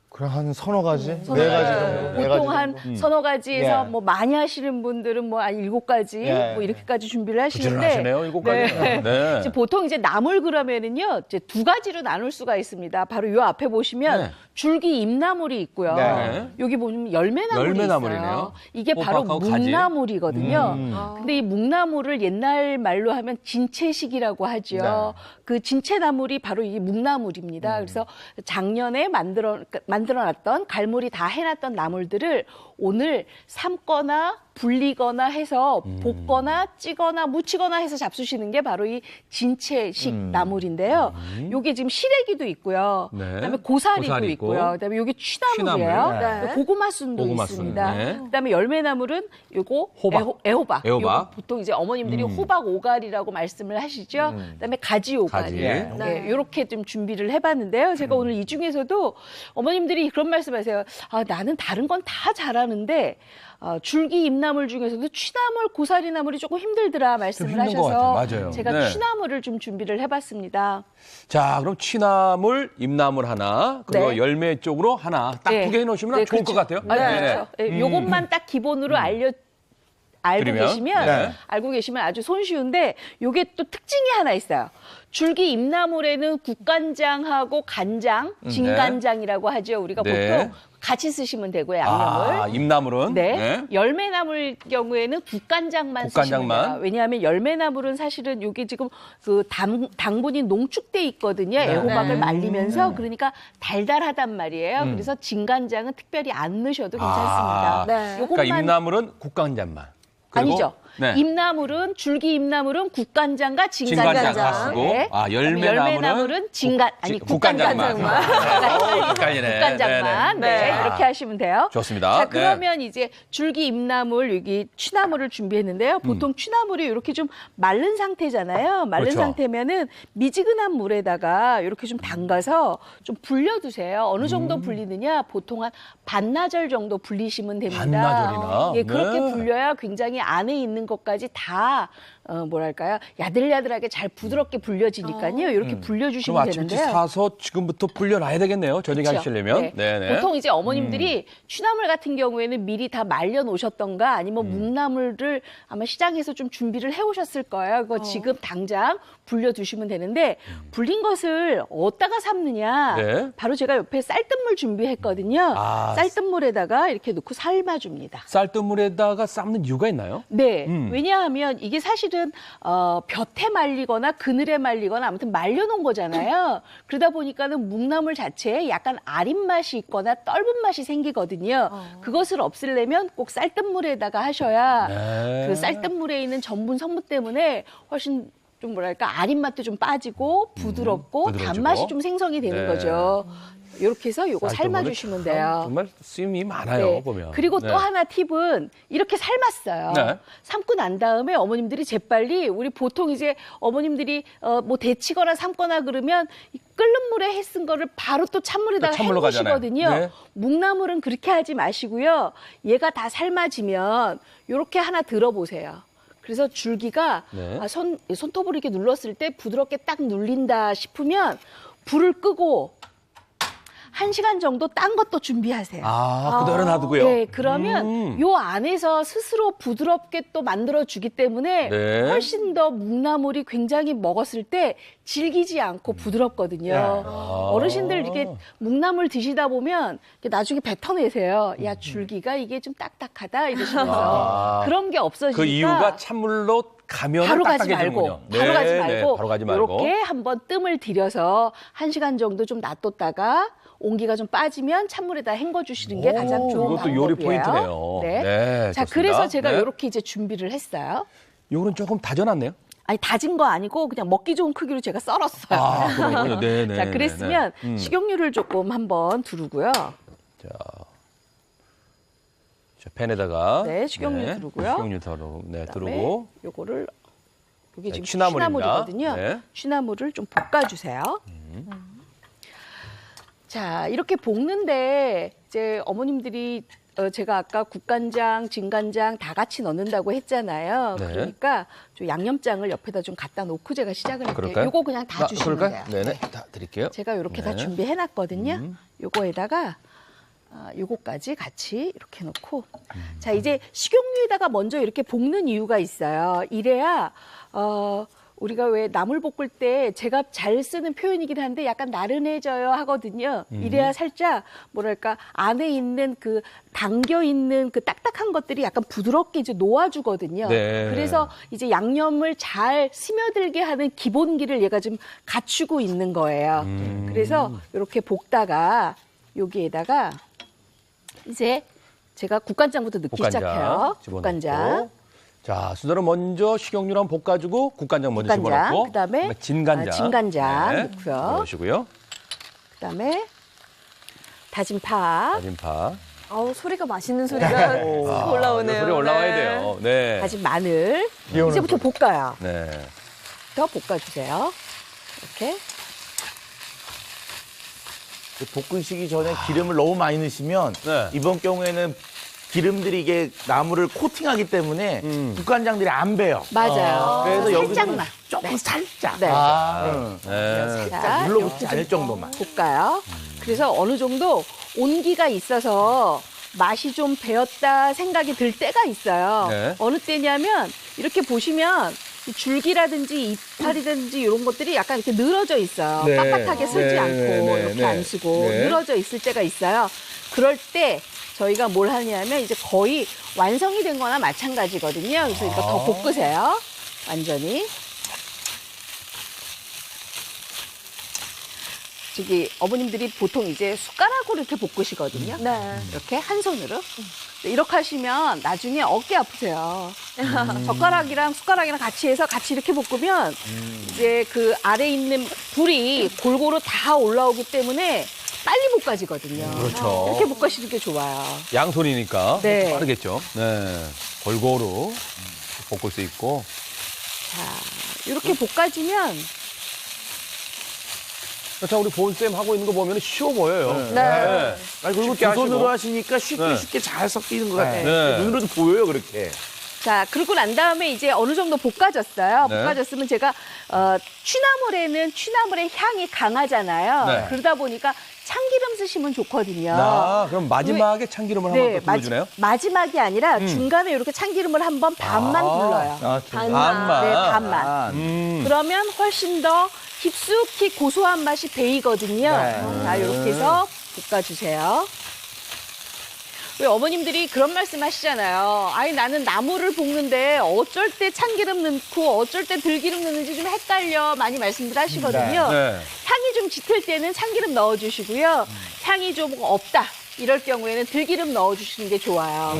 [SPEAKER 1] 그래 한 서너 가지?
[SPEAKER 3] 서너
[SPEAKER 1] 네
[SPEAKER 3] 가지.
[SPEAKER 1] 가지 정도. 네
[SPEAKER 3] 보통
[SPEAKER 1] 가지
[SPEAKER 3] 한
[SPEAKER 1] 정도.
[SPEAKER 3] 서너 가지에서
[SPEAKER 1] 예.
[SPEAKER 3] 뭐 많이 하시는 분들은 뭐 한 7가지
[SPEAKER 1] 예.
[SPEAKER 3] 뭐 이렇게까지 준비를 하시는데
[SPEAKER 4] 부지런하시네요, 7가지.
[SPEAKER 3] 네.
[SPEAKER 4] 네.
[SPEAKER 3] 이제 보통 이제 나물 그러면은요 이제 2가지로 나눌 수가 있습니다. 바로 요 앞에 보시면
[SPEAKER 4] 네.
[SPEAKER 3] 줄기 잎나물이 있고요.
[SPEAKER 1] 네.
[SPEAKER 3] 여기 보면 열매나물이
[SPEAKER 4] 열매나물이네요.
[SPEAKER 3] 있어요. 이게 바로
[SPEAKER 4] 호박하고 가지.
[SPEAKER 3] 묵나물이거든요. 근데 이 묵나물을 옛날 말로 하면 진채식이라고 하죠.
[SPEAKER 1] 네.
[SPEAKER 3] 그 진채나물이 바로 이 묵나물입니다. 그래서 작년에 만들어놨던 갈무리 다 해놨던 나물들을 오늘 삶거나 불리거나 해서 볶거나 찌거나 무치거나 해서 잡수시는 게 바로 이 진채식 나물인데요. 요게 지금 시래기도 있고요.
[SPEAKER 4] 네.
[SPEAKER 3] 그다음에 고사리도
[SPEAKER 4] 고사리 있고.
[SPEAKER 3] 있고요. 그다음에 요게 취나물이에요.
[SPEAKER 4] 취나물.
[SPEAKER 2] 네.
[SPEAKER 3] 고구마순도
[SPEAKER 4] 고구마순.
[SPEAKER 3] 있습니다.
[SPEAKER 4] 네.
[SPEAKER 3] 그다음에 열매나물은 요거
[SPEAKER 4] 호박.
[SPEAKER 3] 애호박.
[SPEAKER 4] 애호박.
[SPEAKER 3] 요거 보통 이제 어머님들이 호박 오갈이라고 말씀을 하시죠. 그다음에 가지 오갈.
[SPEAKER 4] 가지.
[SPEAKER 3] 네. 요렇게 좀 준비를 해봤는데요. 제가 오늘 이 중에서도 어머님들이 그런 말씀하세요. 아, 나는 다른 건 다 잘하는데 줄기 잎나물 중에서도 취나물, 고사리나물이 조금 힘들더라 말씀을
[SPEAKER 4] 힘든 것
[SPEAKER 3] 하셔서
[SPEAKER 4] 같아요. 맞아요.
[SPEAKER 3] 제가
[SPEAKER 4] 네.
[SPEAKER 3] 취나물을 좀 준비를 해봤습니다.
[SPEAKER 4] 자, 그럼 취나물, 잎나물 하나, 그리고
[SPEAKER 3] 네.
[SPEAKER 4] 열매 쪽으로 하나 딱
[SPEAKER 3] 네.
[SPEAKER 4] 2개 해놓으시면
[SPEAKER 3] 네,
[SPEAKER 4] 좋을
[SPEAKER 3] 그렇죠.
[SPEAKER 4] 것 같아요.
[SPEAKER 3] 아, 그렇죠. 네, 요것만 딱 기본으로 알고
[SPEAKER 4] 드리면?
[SPEAKER 3] 계시면
[SPEAKER 4] 네.
[SPEAKER 3] 알고 계시면 아주 손쉬운데 요게 또 특징이 하나 있어요. 줄기 잎나물에는 국간장하고 간장, 진간장이라고 하죠. 우리가
[SPEAKER 4] 네.
[SPEAKER 3] 보통 같이 쓰시면 되고요, 양념을.
[SPEAKER 4] 아, 잎나물은?
[SPEAKER 3] 네. 열매나물 경우에는 국간장만 쓰시면 돼요. 왜냐하면 열매나물은 사실은 이게 지금 그 당분이 농축돼 있거든요. 애호박을 말리면서. 그러니까 달달하단 말이에요. 그래서 진간장은 특별히 안 넣으셔도 괜찮습니다.
[SPEAKER 2] 네.
[SPEAKER 4] 그러니까 잎나물은 국간장만. 그리고
[SPEAKER 3] 아니죠.
[SPEAKER 4] 네.
[SPEAKER 3] 잎나물은 줄기 잎나물은 국간장과
[SPEAKER 4] 진간장
[SPEAKER 3] 진간장.
[SPEAKER 4] 다 쓰고
[SPEAKER 3] 네.
[SPEAKER 4] 열매나물은
[SPEAKER 3] 국간장만. 국간장만. 네. 이렇게 하시면 돼요.
[SPEAKER 4] 좋습니다.
[SPEAKER 3] 자, 그러면 이제 줄기 잎나물 여기 취나물을 준비했는데요. 보통 취나물이 이렇게 좀 마른 상태잖아요. 마른
[SPEAKER 4] 그렇죠.
[SPEAKER 3] 상태면은 미지근한 물에다가 이렇게 좀 담가서 좀 불려두세요. 어느 정도 불리느냐? 보통 한 반나절 정도 불리시면 됩니다.
[SPEAKER 4] 반나절이나?
[SPEAKER 3] 예, 그렇게
[SPEAKER 4] 네.
[SPEAKER 3] 불려야 굉장히 안에 있는 것까지 다 뭐랄까요? 야들야들하게 잘 부드럽게 불려지니까요. 이렇게
[SPEAKER 4] 그럼
[SPEAKER 3] 불려주시면
[SPEAKER 4] 아침치
[SPEAKER 3] 되는데요.
[SPEAKER 4] 사서 지금부터 불려놔야 되겠네요. 저녁에
[SPEAKER 3] 그렇죠.
[SPEAKER 4] 하시려면.
[SPEAKER 3] 네.
[SPEAKER 4] 네네.
[SPEAKER 3] 보통 이제 어머님들이 취나물 같은 경우에는 미리 다 말려 놓으셨던가 아니면 묵나물을 아마 시장에서 좀 준비를 해 오셨을 거예요. 그거 지금 당장 불려 두시면 되는데 불린 것을 어디다가 삶느냐?
[SPEAKER 4] 네.
[SPEAKER 3] 바로 제가 옆에 쌀뜨물 준비했거든요.
[SPEAKER 4] 아.
[SPEAKER 3] 쌀뜨물에다가 이렇게 넣고 삶아 줍니다.
[SPEAKER 4] 쌀뜨물에다가 삶는 이유가 있나요?
[SPEAKER 3] 네. 왜냐하면 이게 사실은 볕에 말리거나 그늘에 말리거나 아무튼 말려놓은 거잖아요. 그러다 보니까는 묵나물 자체에 약간 아린 맛이 있거나 떫은 맛이 생기거든요. 그것을 없애려면 꼭 쌀뜨물에다가 하셔야
[SPEAKER 4] 네.
[SPEAKER 3] 그 쌀뜨물에 있는 전분 성분 때문에 훨씬 좀 뭐랄까 아린 맛도 좀 빠지고 부드럽고
[SPEAKER 4] 부드러워지고.
[SPEAKER 3] 단맛이 좀 생성이 되는
[SPEAKER 4] 네.
[SPEAKER 3] 거죠. 이렇게 해서 요거
[SPEAKER 4] 쌀뜨물은
[SPEAKER 3] 삶아주시면
[SPEAKER 4] 참
[SPEAKER 3] 돼요.
[SPEAKER 4] 정말 쓰임이 많아요,
[SPEAKER 3] 네.
[SPEAKER 4] 보면.
[SPEAKER 3] 그리고
[SPEAKER 4] 네.
[SPEAKER 3] 또 하나 팁은 이렇게 삶았어요.
[SPEAKER 4] 네.
[SPEAKER 3] 삶고 난 다음에 어머님들이 재빨리 우리 보통 이제 어머님들이 뭐 데치거나 삶거나 그러면 이 끓는 물에 해 쓴 거를 바로 또 찬물에다가
[SPEAKER 4] 또 찬물로
[SPEAKER 3] 헹구시거든요.
[SPEAKER 4] 가잖아요. 네.
[SPEAKER 3] 묵나물은 그렇게 하지 마시고요. 얘가 다 삶아지면 이렇게 하나 들어보세요. 그래서 줄기가
[SPEAKER 4] 네.
[SPEAKER 3] 손톱으로 이렇게 눌렀을 때 부드럽게 딱 눌린다 싶으면 불을 끄고 1시간 정도 딴 것도 준비하세요.
[SPEAKER 4] 그대로 놔두고요.
[SPEAKER 3] 네, 그러면 요 안에서 스스로 부드럽게 또 만들어주기 때문에
[SPEAKER 4] 네.
[SPEAKER 3] 훨씬 더 묵나물이 굉장히 먹었을 때 질기지 않고 부드럽거든요. 어르신들 이렇게 묵나물 드시다 보면 나중에 뱉어내세요. 야, 줄기가 이게 좀 딱딱하다 이러시면서 그런 게 없어지니까
[SPEAKER 4] 그 이유가 찬물로 가면
[SPEAKER 3] 바로 가지
[SPEAKER 4] 딱딱해지는군요.
[SPEAKER 3] 말고, 바로 가지
[SPEAKER 4] 네,
[SPEAKER 3] 말고,
[SPEAKER 4] 바로 가지 말고.
[SPEAKER 3] 이렇게 한번 뜸을 들여서 1시간 정도 좀 놔뒀다가 온기가 좀 빠지면 찬물에다 헹궈주시는 게 가장 좋은
[SPEAKER 4] 이것도 요리
[SPEAKER 3] 방법이에요.
[SPEAKER 4] 포인트네요.
[SPEAKER 3] 네.
[SPEAKER 4] 네,
[SPEAKER 3] 자,
[SPEAKER 4] 좋습니다.
[SPEAKER 3] 그래서 제가
[SPEAKER 4] 네.
[SPEAKER 3] 이렇게 이제 준비를 했어요.
[SPEAKER 4] 요거는 조금 다져놨네요.
[SPEAKER 3] 아니 다진 거 아니고 그냥 먹기 좋은 크기로 제가 썰었어요.
[SPEAKER 4] 그렇군요. 네네.
[SPEAKER 3] 자, 그랬으면 식용유를 조금 한번 두르고요.
[SPEAKER 4] 자, 팬에다가
[SPEAKER 3] 네, 식용유 두르고요.
[SPEAKER 4] 식용유 두르고.
[SPEAKER 3] 요거를 이게 지금
[SPEAKER 4] 취나물입니다.
[SPEAKER 3] 취나물이거든요.
[SPEAKER 4] 네.
[SPEAKER 3] 취나물을 좀 볶아주세요. 자, 이렇게 볶는데 이제 어머님들이 제가 아까 국간장, 진간장 다 같이 넣는다고 했잖아요.
[SPEAKER 4] 네.
[SPEAKER 3] 그러니까 좀 양념장을 옆에다 좀 갖다 놓고 제가 시작을 할게요.
[SPEAKER 4] 그럴까요?
[SPEAKER 3] 요거 그냥 다 주시면
[SPEAKER 4] 그럴까요?
[SPEAKER 3] 돼요.
[SPEAKER 4] 네네. 다 드릴게요.
[SPEAKER 3] 제가 이렇게 다
[SPEAKER 4] 네.
[SPEAKER 3] 준비해놨거든요. 요거에다가 요거까지 같이 이렇게 넣고 자, 이제 식용유에다가 먼저 이렇게 볶는 이유가 있어요. 이래야 우리가 왜 나물 볶을 때 제가 잘 쓰는 표현이긴 한데 약간 나른해져요 하거든요. 이래야 살짝 뭐랄까 안에 있는 그 담겨 있는 그 딱딱한 것들이 약간 부드럽게 이제 놓아주거든요.
[SPEAKER 4] 네.
[SPEAKER 3] 그래서 이제 양념을 잘 스며들게 하는 기본기를 얘가 좀 갖추고 있는 거예요. 그래서 이렇게 볶다가 여기에다가 이제 제가 국간장부터 넣기 시작해요.
[SPEAKER 4] 집어넣고.
[SPEAKER 3] 국간장.
[SPEAKER 4] 자, 순서는 먼저 식용유를 한번 볶아주고 국간장 먼저
[SPEAKER 3] 국간장,
[SPEAKER 4] 집어넣고
[SPEAKER 3] 그다음에
[SPEAKER 4] 진간장,
[SPEAKER 3] 진간장
[SPEAKER 4] 네.
[SPEAKER 3] 넣고요.
[SPEAKER 4] 넣으시고요.
[SPEAKER 3] 그다음에 다진 파,
[SPEAKER 4] 다진 파.
[SPEAKER 2] 소리가 맛있는 소리가 올라오네요.
[SPEAKER 4] 소리 올라와야
[SPEAKER 2] 네.
[SPEAKER 4] 돼요. 네.
[SPEAKER 3] 다진 마늘.
[SPEAKER 1] 귀여운
[SPEAKER 3] 이제부터 볶아요.
[SPEAKER 4] 네.
[SPEAKER 3] 더 볶아주세요. 이렇게.
[SPEAKER 5] 볶으시기 전에 기름을 너무 많이 넣으시면
[SPEAKER 4] 네.
[SPEAKER 5] 이번 경우에는 기름들이 이게 나물을 코팅하기 때문에 국간장들이 안 배요.
[SPEAKER 3] 맞아요.
[SPEAKER 5] 그래서 여기서
[SPEAKER 3] 살짝만.
[SPEAKER 5] 조금 살짝
[SPEAKER 3] 네.
[SPEAKER 4] 네.
[SPEAKER 3] 자,
[SPEAKER 5] 눌러붙지 않을 정도만.
[SPEAKER 3] 볶아요. 그래서 어느 정도 온기가 있어서 맛이 좀 배었다 생각이 들 때가 있어요.
[SPEAKER 4] 네.
[SPEAKER 3] 어느 때냐면 이렇게 보시면 이 줄기라든지 이파리든지 이런 것들이 약간 이렇게 늘어져 있어요.
[SPEAKER 4] 네.
[SPEAKER 3] 빳빳하게 쓰지
[SPEAKER 4] 네,
[SPEAKER 3] 않고
[SPEAKER 4] 네,
[SPEAKER 3] 이렇게
[SPEAKER 4] 네.
[SPEAKER 3] 안 쓰고
[SPEAKER 4] 네.
[SPEAKER 3] 늘어져 있을 때가 있어요. 그럴 때 저희가 뭘 하냐면 이제 거의 완성이 된 거나 마찬가지거든요. 그래서 이거 더 볶으세요. 완전히. 저기 어머님들이 보통 이제 숟가락으로 이렇게 볶으시거든요.
[SPEAKER 2] 네.
[SPEAKER 3] 이렇게 한 손으로. 이렇게 하시면 나중에 어깨 아프세요. 젓가락이랑 숟가락이랑 같이 해서 같이 이렇게 볶으면 이제 그 아래 있는 불이 골고루 다 올라오기 때문에 빨리 볶아지거든요.
[SPEAKER 4] 그렇죠.
[SPEAKER 3] 이렇게 볶아시는 게 좋아요.
[SPEAKER 4] 양손이니까
[SPEAKER 3] 네.
[SPEAKER 4] 빠르겠죠. 네. 골고루 볶을 수 있고.
[SPEAKER 3] 자, 이렇게 볶아지면
[SPEAKER 4] 자, 우리 보은쌤 하고 있는 거 보면 쉬워 보여요.
[SPEAKER 2] 네.
[SPEAKER 5] 아니, 그리고
[SPEAKER 4] 쉽게
[SPEAKER 5] 두 손으로
[SPEAKER 4] 하시고.
[SPEAKER 5] 하시니까 쉽게
[SPEAKER 4] 네.
[SPEAKER 5] 쉽게 잘 섞이는 것 같아요.
[SPEAKER 4] 네.
[SPEAKER 5] 눈으로도 보여요, 그렇게.
[SPEAKER 3] 자, 그러고 난 다음에 이제 어느 정도 볶아졌어요.
[SPEAKER 4] 네.
[SPEAKER 3] 볶아졌으면 제가 취나물에는 취나물의 향이 강하잖아요.
[SPEAKER 4] 네.
[SPEAKER 3] 그러다 보니까 참기름 쓰시면 좋거든요.
[SPEAKER 4] 그럼 마지막에 참기름을
[SPEAKER 3] 네,
[SPEAKER 4] 한번 더 불러주네요?
[SPEAKER 3] 마지막이 아니라 중간에 이렇게 참기름을 한번 반만 불러요.
[SPEAKER 4] 반만.
[SPEAKER 3] 네, 반만. 그러면 훨씬 더 깊숙이 고소한 맛이 배이거든요. 자, 이렇게 해서 볶아주세요. 왜 어머님들이 그런 말씀 하시잖아요. 아니, 나는 나물을 볶는데 어쩔 때 참기름 넣고 어쩔 때 들기름 넣는지 좀 헷갈려. 많이 말씀들 하시거든요.
[SPEAKER 4] 네.
[SPEAKER 3] 향이 좀 짙을 때는 참기름 넣어주시고요. 향이 좀 없다. 이럴 경우에는 들기름 넣어주시는 게 좋아요.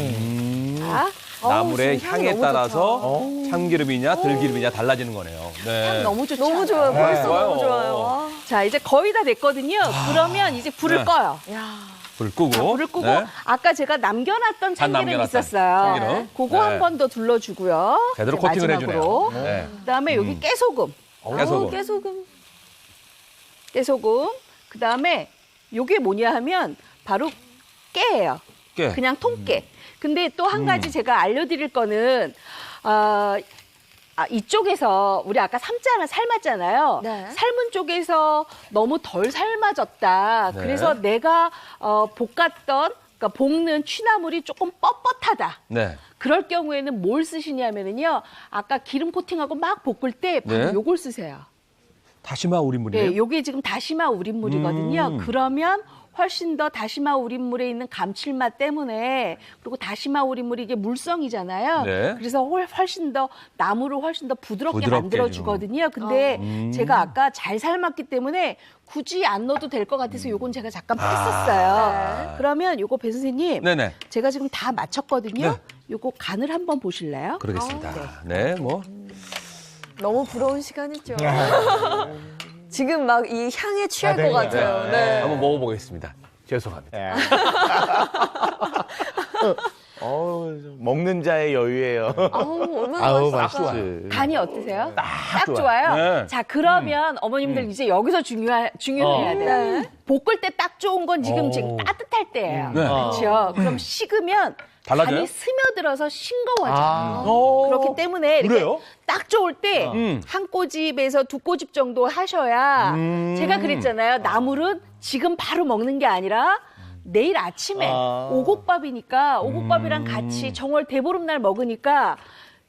[SPEAKER 3] 자,
[SPEAKER 4] 나물의
[SPEAKER 2] 지금 향이
[SPEAKER 4] 향에
[SPEAKER 2] 너무
[SPEAKER 4] 따라서 참기름이냐 들기름이냐 달라지는 거네요. 네.
[SPEAKER 3] 향 너무 좋죠.
[SPEAKER 2] 너무 좋아요. 벌써
[SPEAKER 4] 좋아요.
[SPEAKER 2] 너무 좋아요.
[SPEAKER 3] 자, 이제 거의 다 됐거든요. 그러면 이제 불을
[SPEAKER 4] 네.
[SPEAKER 3] 꺼요.
[SPEAKER 4] 불 끄고.
[SPEAKER 3] 자, 불을 끄고
[SPEAKER 4] 네.
[SPEAKER 3] 아까 제가 남겨놨던 참기름
[SPEAKER 4] 남겨놨던
[SPEAKER 3] 있었어요.
[SPEAKER 4] 참기름.
[SPEAKER 3] 그거
[SPEAKER 4] 네.
[SPEAKER 3] 한 번 더 둘러주고요.
[SPEAKER 4] 제대로
[SPEAKER 3] 이제
[SPEAKER 4] 코팅을
[SPEAKER 3] 마지막으로.
[SPEAKER 4] 해주네요. 네.
[SPEAKER 3] 그다음에 여기 깨소금.
[SPEAKER 4] 깨소금.
[SPEAKER 2] 깨소금.
[SPEAKER 3] 깨소금. 그다음에 요게 뭐냐 하면 바로 깨예요.
[SPEAKER 4] 깨.
[SPEAKER 3] 그냥 통깨. 근데 또 한 가지 제가 알려드릴 거는 이쪽에서 우리 아까 삶지 않아 삶았잖아요.
[SPEAKER 2] 네.
[SPEAKER 3] 삶은 쪽에서 너무 덜 삶아졌다.
[SPEAKER 4] 네.
[SPEAKER 3] 그래서 내가 볶았던 그러니까 볶는 취나물이 조금 뻣뻣하다.
[SPEAKER 4] 네.
[SPEAKER 3] 그럴 경우에는 뭘 쓰시냐면은요. 아까 기름 코팅하고 막 볶을 때 바로
[SPEAKER 4] 네.
[SPEAKER 3] 요걸 쓰세요.
[SPEAKER 4] 다시마 우린물이에요?
[SPEAKER 3] 네, 요게 지금 다시마 우린물이거든요. 그러면 훨씬 더 다시마 우린물에 있는 감칠맛 때문에 그리고 다시마 우린물이 이게 물성이잖아요.
[SPEAKER 4] 네.
[SPEAKER 3] 그래서 훨씬 더 나물을 훨씬 더 부드럽게
[SPEAKER 4] 부드럽게
[SPEAKER 3] 만들어 주거든요. 근데 제가 아까 잘 삶았기 때문에 굳이 안 넣어도 될 것 같아서 요건 제가 잠깐 뺐었어요. 그러면 요거 배 선생님,
[SPEAKER 4] 네네.
[SPEAKER 3] 제가 지금 다 마쳤거든요.
[SPEAKER 4] 네.
[SPEAKER 3] 요거 간을 한번 보실래요?
[SPEAKER 4] 그러겠습니다. 네, 뭐.
[SPEAKER 2] 너무 부러운 시간이죠. 지금 막 이 향에 취할 것 같아요. 네.
[SPEAKER 4] 한번 먹어보겠습니다. 죄송합니다.
[SPEAKER 5] 먹는 자의 여유예요.
[SPEAKER 2] 얼마나 맛있을까.
[SPEAKER 3] 간이 어떠세요? 딱 좋아요.
[SPEAKER 4] 네.
[SPEAKER 3] 자, 그러면 어머님들 이제 여기서 중요해야 돼요. 볶을 때 딱 좋은 건 지금 따뜻할 때예요.
[SPEAKER 4] 네.
[SPEAKER 3] 그렇죠. 그럼 식으면
[SPEAKER 4] 달라져요?
[SPEAKER 3] 간이 스며들어서 싱거워져요. 그렇기 때문에 이렇게
[SPEAKER 4] 그래요?
[SPEAKER 3] 딱 좋을 때 한 꼬집에서 두 꼬집 정도 하셔야 제가 그랬잖아요. 나물은 지금 바로 먹는 게 아니라 내일 아침에 오곡밥이니까 오곡밥이랑 같이 정월 대보름날 먹으니까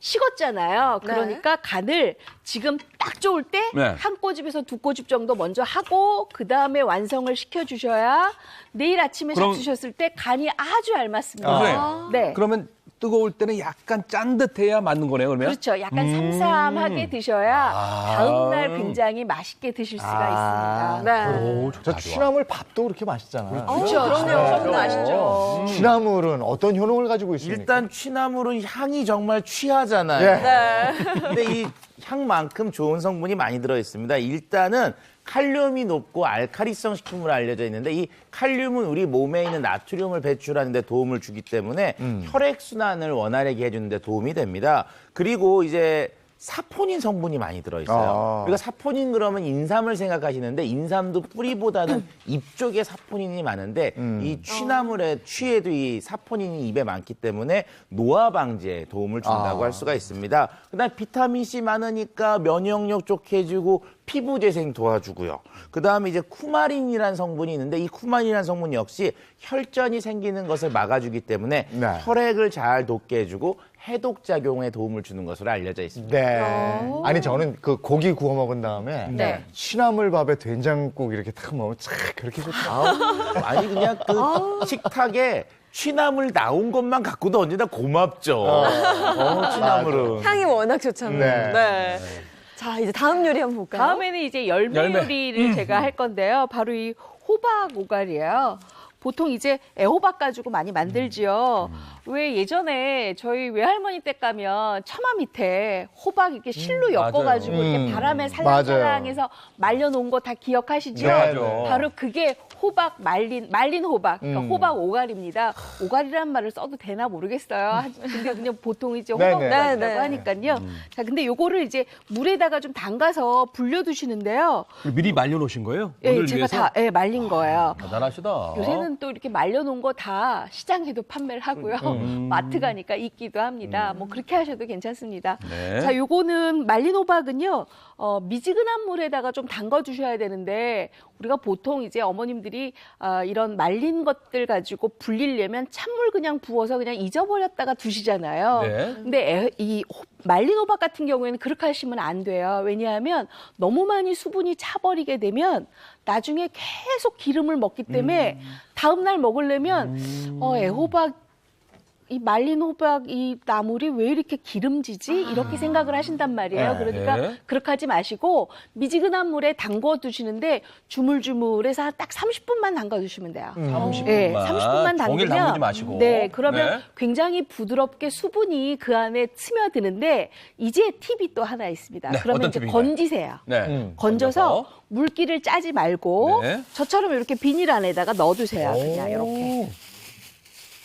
[SPEAKER 3] 식었잖아요. 그러니까 간을 지금 딱 좋을 때 한
[SPEAKER 4] 네.
[SPEAKER 3] 꼬집에서 두 꼬집 정도 먼저 하고 그 다음에 완성을 시켜주셔야 내일 아침에
[SPEAKER 4] 그럼-
[SPEAKER 3] 잡수셨을 때 간이 아주 알맞습니다. 네.
[SPEAKER 4] 그러면 뜨거울 때는 약간 짠듯해야 맞는 거네요, 그러면?
[SPEAKER 3] 그렇죠. 약간 삼삼하게 드셔야 다음날 굉장히 맛있게 드실 수가 있습니다.
[SPEAKER 2] 네.
[SPEAKER 4] 오,
[SPEAKER 1] 저
[SPEAKER 4] 좋다, 좋아.
[SPEAKER 1] 취나물 밥도 그렇게 맛있잖아요.
[SPEAKER 3] 그렇죠. 그럼요. 맛있죠.
[SPEAKER 1] 취나물은 어떤 효능을 가지고 있습니까?
[SPEAKER 5] 일단 취나물은 향이 정말 취하잖아요.
[SPEAKER 1] 예.
[SPEAKER 5] 근데 이 향만큼 좋은 성분이 많이 들어 있습니다. 일단은 칼륨이 높고 알카리성 식품으로 알려져 있는데 이 칼륨은 우리 몸에 있는 나트륨을 배출하는 데 도움을 주기 때문에 혈액순환을 원활하게 해주는 데 도움이 됩니다. 그리고 이제 사포닌 성분이 많이 들어있어요. 그러니까 사포닌 그러면 인삼을 생각하시는데 인삼도 뿌리보다는 잎 쪽에 사포닌이 많은데 이 취나물의 취에도 이 사포닌이 잎에 많기 때문에 노화 방지에 도움을 준다고 할 수가 있습니다. 그다음에 비타민C 많으니까 면역력 좋게 해주고 피부 재생 도와주고요. 그다음에 이제 쿠마린이라는 성분이 있는데 이 쿠마린이라는 성분 역시 혈전이 생기는 것을 막아주기 때문에
[SPEAKER 1] 네.
[SPEAKER 5] 혈액을 잘 돋게 해주고 해독 작용에 도움을 주는 것으로 알려져 있습니다.
[SPEAKER 1] 네. 아니 저는 그 고기 구워 먹은 다음에
[SPEAKER 2] 네.
[SPEAKER 1] 취나물밥에 된장국 이렇게 탁 먹으면 참 그렇게 좋다.
[SPEAKER 5] 아니 그냥 그 식탁에 취나물 나온 것만 갖고도 언제나 고맙죠. 취나물은.
[SPEAKER 2] 향이 워낙 좋잖아요.
[SPEAKER 1] 네.
[SPEAKER 2] 네. 자, 이제 다음 요리 한번 볼까요?
[SPEAKER 3] 다음에는 이제 열매 요리를 제가 할 건데요. 바로 이 호박 오갈이에요. 보통 이제 애호박 가지고 많이 만들지요. 왜 예전에 저희 외할머니 댁 가면 처마 밑에 호박 이렇게 실로 엮어가지고 이렇게 바람에 살랑살랑해서 말려놓은 거 다 기억하시죠?
[SPEAKER 1] 네,
[SPEAKER 4] 맞아.
[SPEAKER 3] 바로 그게 호박 말린 호박, 그러니까 호박 오갈입니다. 오갈이라는 말을 써도 되나 모르겠어요. 근데 그냥 보통 이제 호박
[SPEAKER 1] 네네.
[SPEAKER 3] 오갈이라고
[SPEAKER 2] 네네.
[SPEAKER 3] 하니까요. 자, 근데 요거를 이제 물에다가 좀 담가서 불려두시는데요.
[SPEAKER 4] 미리 말려놓으신 거예요?
[SPEAKER 3] 예,
[SPEAKER 4] 오늘
[SPEAKER 3] 제가
[SPEAKER 4] 위해서?
[SPEAKER 3] 다 말린 거예요.
[SPEAKER 4] 대단하시다.
[SPEAKER 3] 요새는 또 이렇게 말려놓은 거 다 시장에도 판매를 하고요. 마트 가니까 있기도 합니다. 뭐 그렇게 하셔도 괜찮습니다.
[SPEAKER 4] 네.
[SPEAKER 3] 자, 요거는 말린 호박은요, 미지근한 물에다가 좀 담가 두셔야 되는데, 우리가 보통 이제 어머님들이 이런 말린 것들 가지고 불리려면 찬물 그냥 부어서 그냥 잊어버렸다가 두시잖아요.
[SPEAKER 4] 네.
[SPEAKER 3] 근데 말린 호박 같은 경우에는 그렇게 하시면 안 돼요. 왜냐하면 너무 많이 수분이 차버리게 되면 나중에 계속 기름을 먹기 때문에 다음날 먹으려면 애호박 이 말린 호박 이 나물이 왜 이렇게 기름지지? 이렇게 생각을 하신단 말이에요.
[SPEAKER 1] 네.
[SPEAKER 3] 그러니까
[SPEAKER 4] 네.
[SPEAKER 3] 그렇게 하지 마시고 미지근한 물에 담궈 두시는데 주물주물해서 딱 30분만 담가 두시면 돼요.
[SPEAKER 4] 30분만.
[SPEAKER 3] 네, 30분만
[SPEAKER 4] 종일
[SPEAKER 3] 담그면
[SPEAKER 4] 담그지 마시고.
[SPEAKER 3] 네, 그러면
[SPEAKER 4] 네.
[SPEAKER 3] 굉장히 부드럽게 수분이 그 안에 스며드는데 이제 팁이 또 하나 있습니다.
[SPEAKER 4] 네,
[SPEAKER 3] 그러면
[SPEAKER 4] 어떤
[SPEAKER 3] 이제
[SPEAKER 4] 팁인가요?
[SPEAKER 3] 건지세요.
[SPEAKER 4] 네.
[SPEAKER 3] 건져서 물기를 짜지 말고
[SPEAKER 4] 네.
[SPEAKER 3] 저처럼 이렇게 비닐 안에다가 넣어두세요. 그냥 이렇게.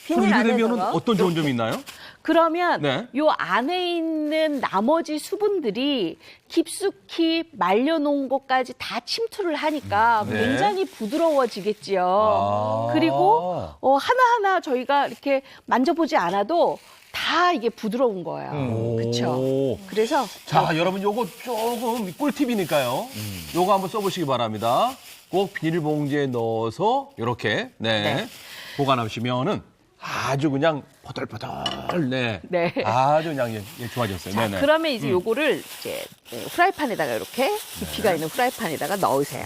[SPEAKER 4] 그럼
[SPEAKER 2] 비닐
[SPEAKER 4] 이렇게 되면
[SPEAKER 2] 안에다가.
[SPEAKER 4] 어떤 좋은 점이 있나요?
[SPEAKER 3] 그러면
[SPEAKER 4] 네.
[SPEAKER 3] 요 안에 있는 나머지 수분들이 깊숙이 말려놓은 것까지 다 침투를 하니까
[SPEAKER 4] 네.
[SPEAKER 3] 굉장히 부드러워지겠지요.
[SPEAKER 4] 아.
[SPEAKER 3] 그리고 하나하나 저희가 이렇게 만져보지 않아도 다 이게 부드러운 거예요. 그렇죠.
[SPEAKER 4] 오.
[SPEAKER 3] 그래서
[SPEAKER 4] 자, 여러분 요거 조금 꿀팁이니까요. 요거 한번 써보시기 바랍니다. 꼭 비닐봉지에 넣어서 이렇게 네. 보관하시면은 아주 그냥 포들포들 네.
[SPEAKER 3] 네.
[SPEAKER 4] 아주 그냥 좋아졌어요.
[SPEAKER 3] 자,
[SPEAKER 4] 네네.
[SPEAKER 3] 그러면 이제 요거를 이제 프라이팬에다가 이렇게 깊이가 있는 프라이팬에다가 넣으세요.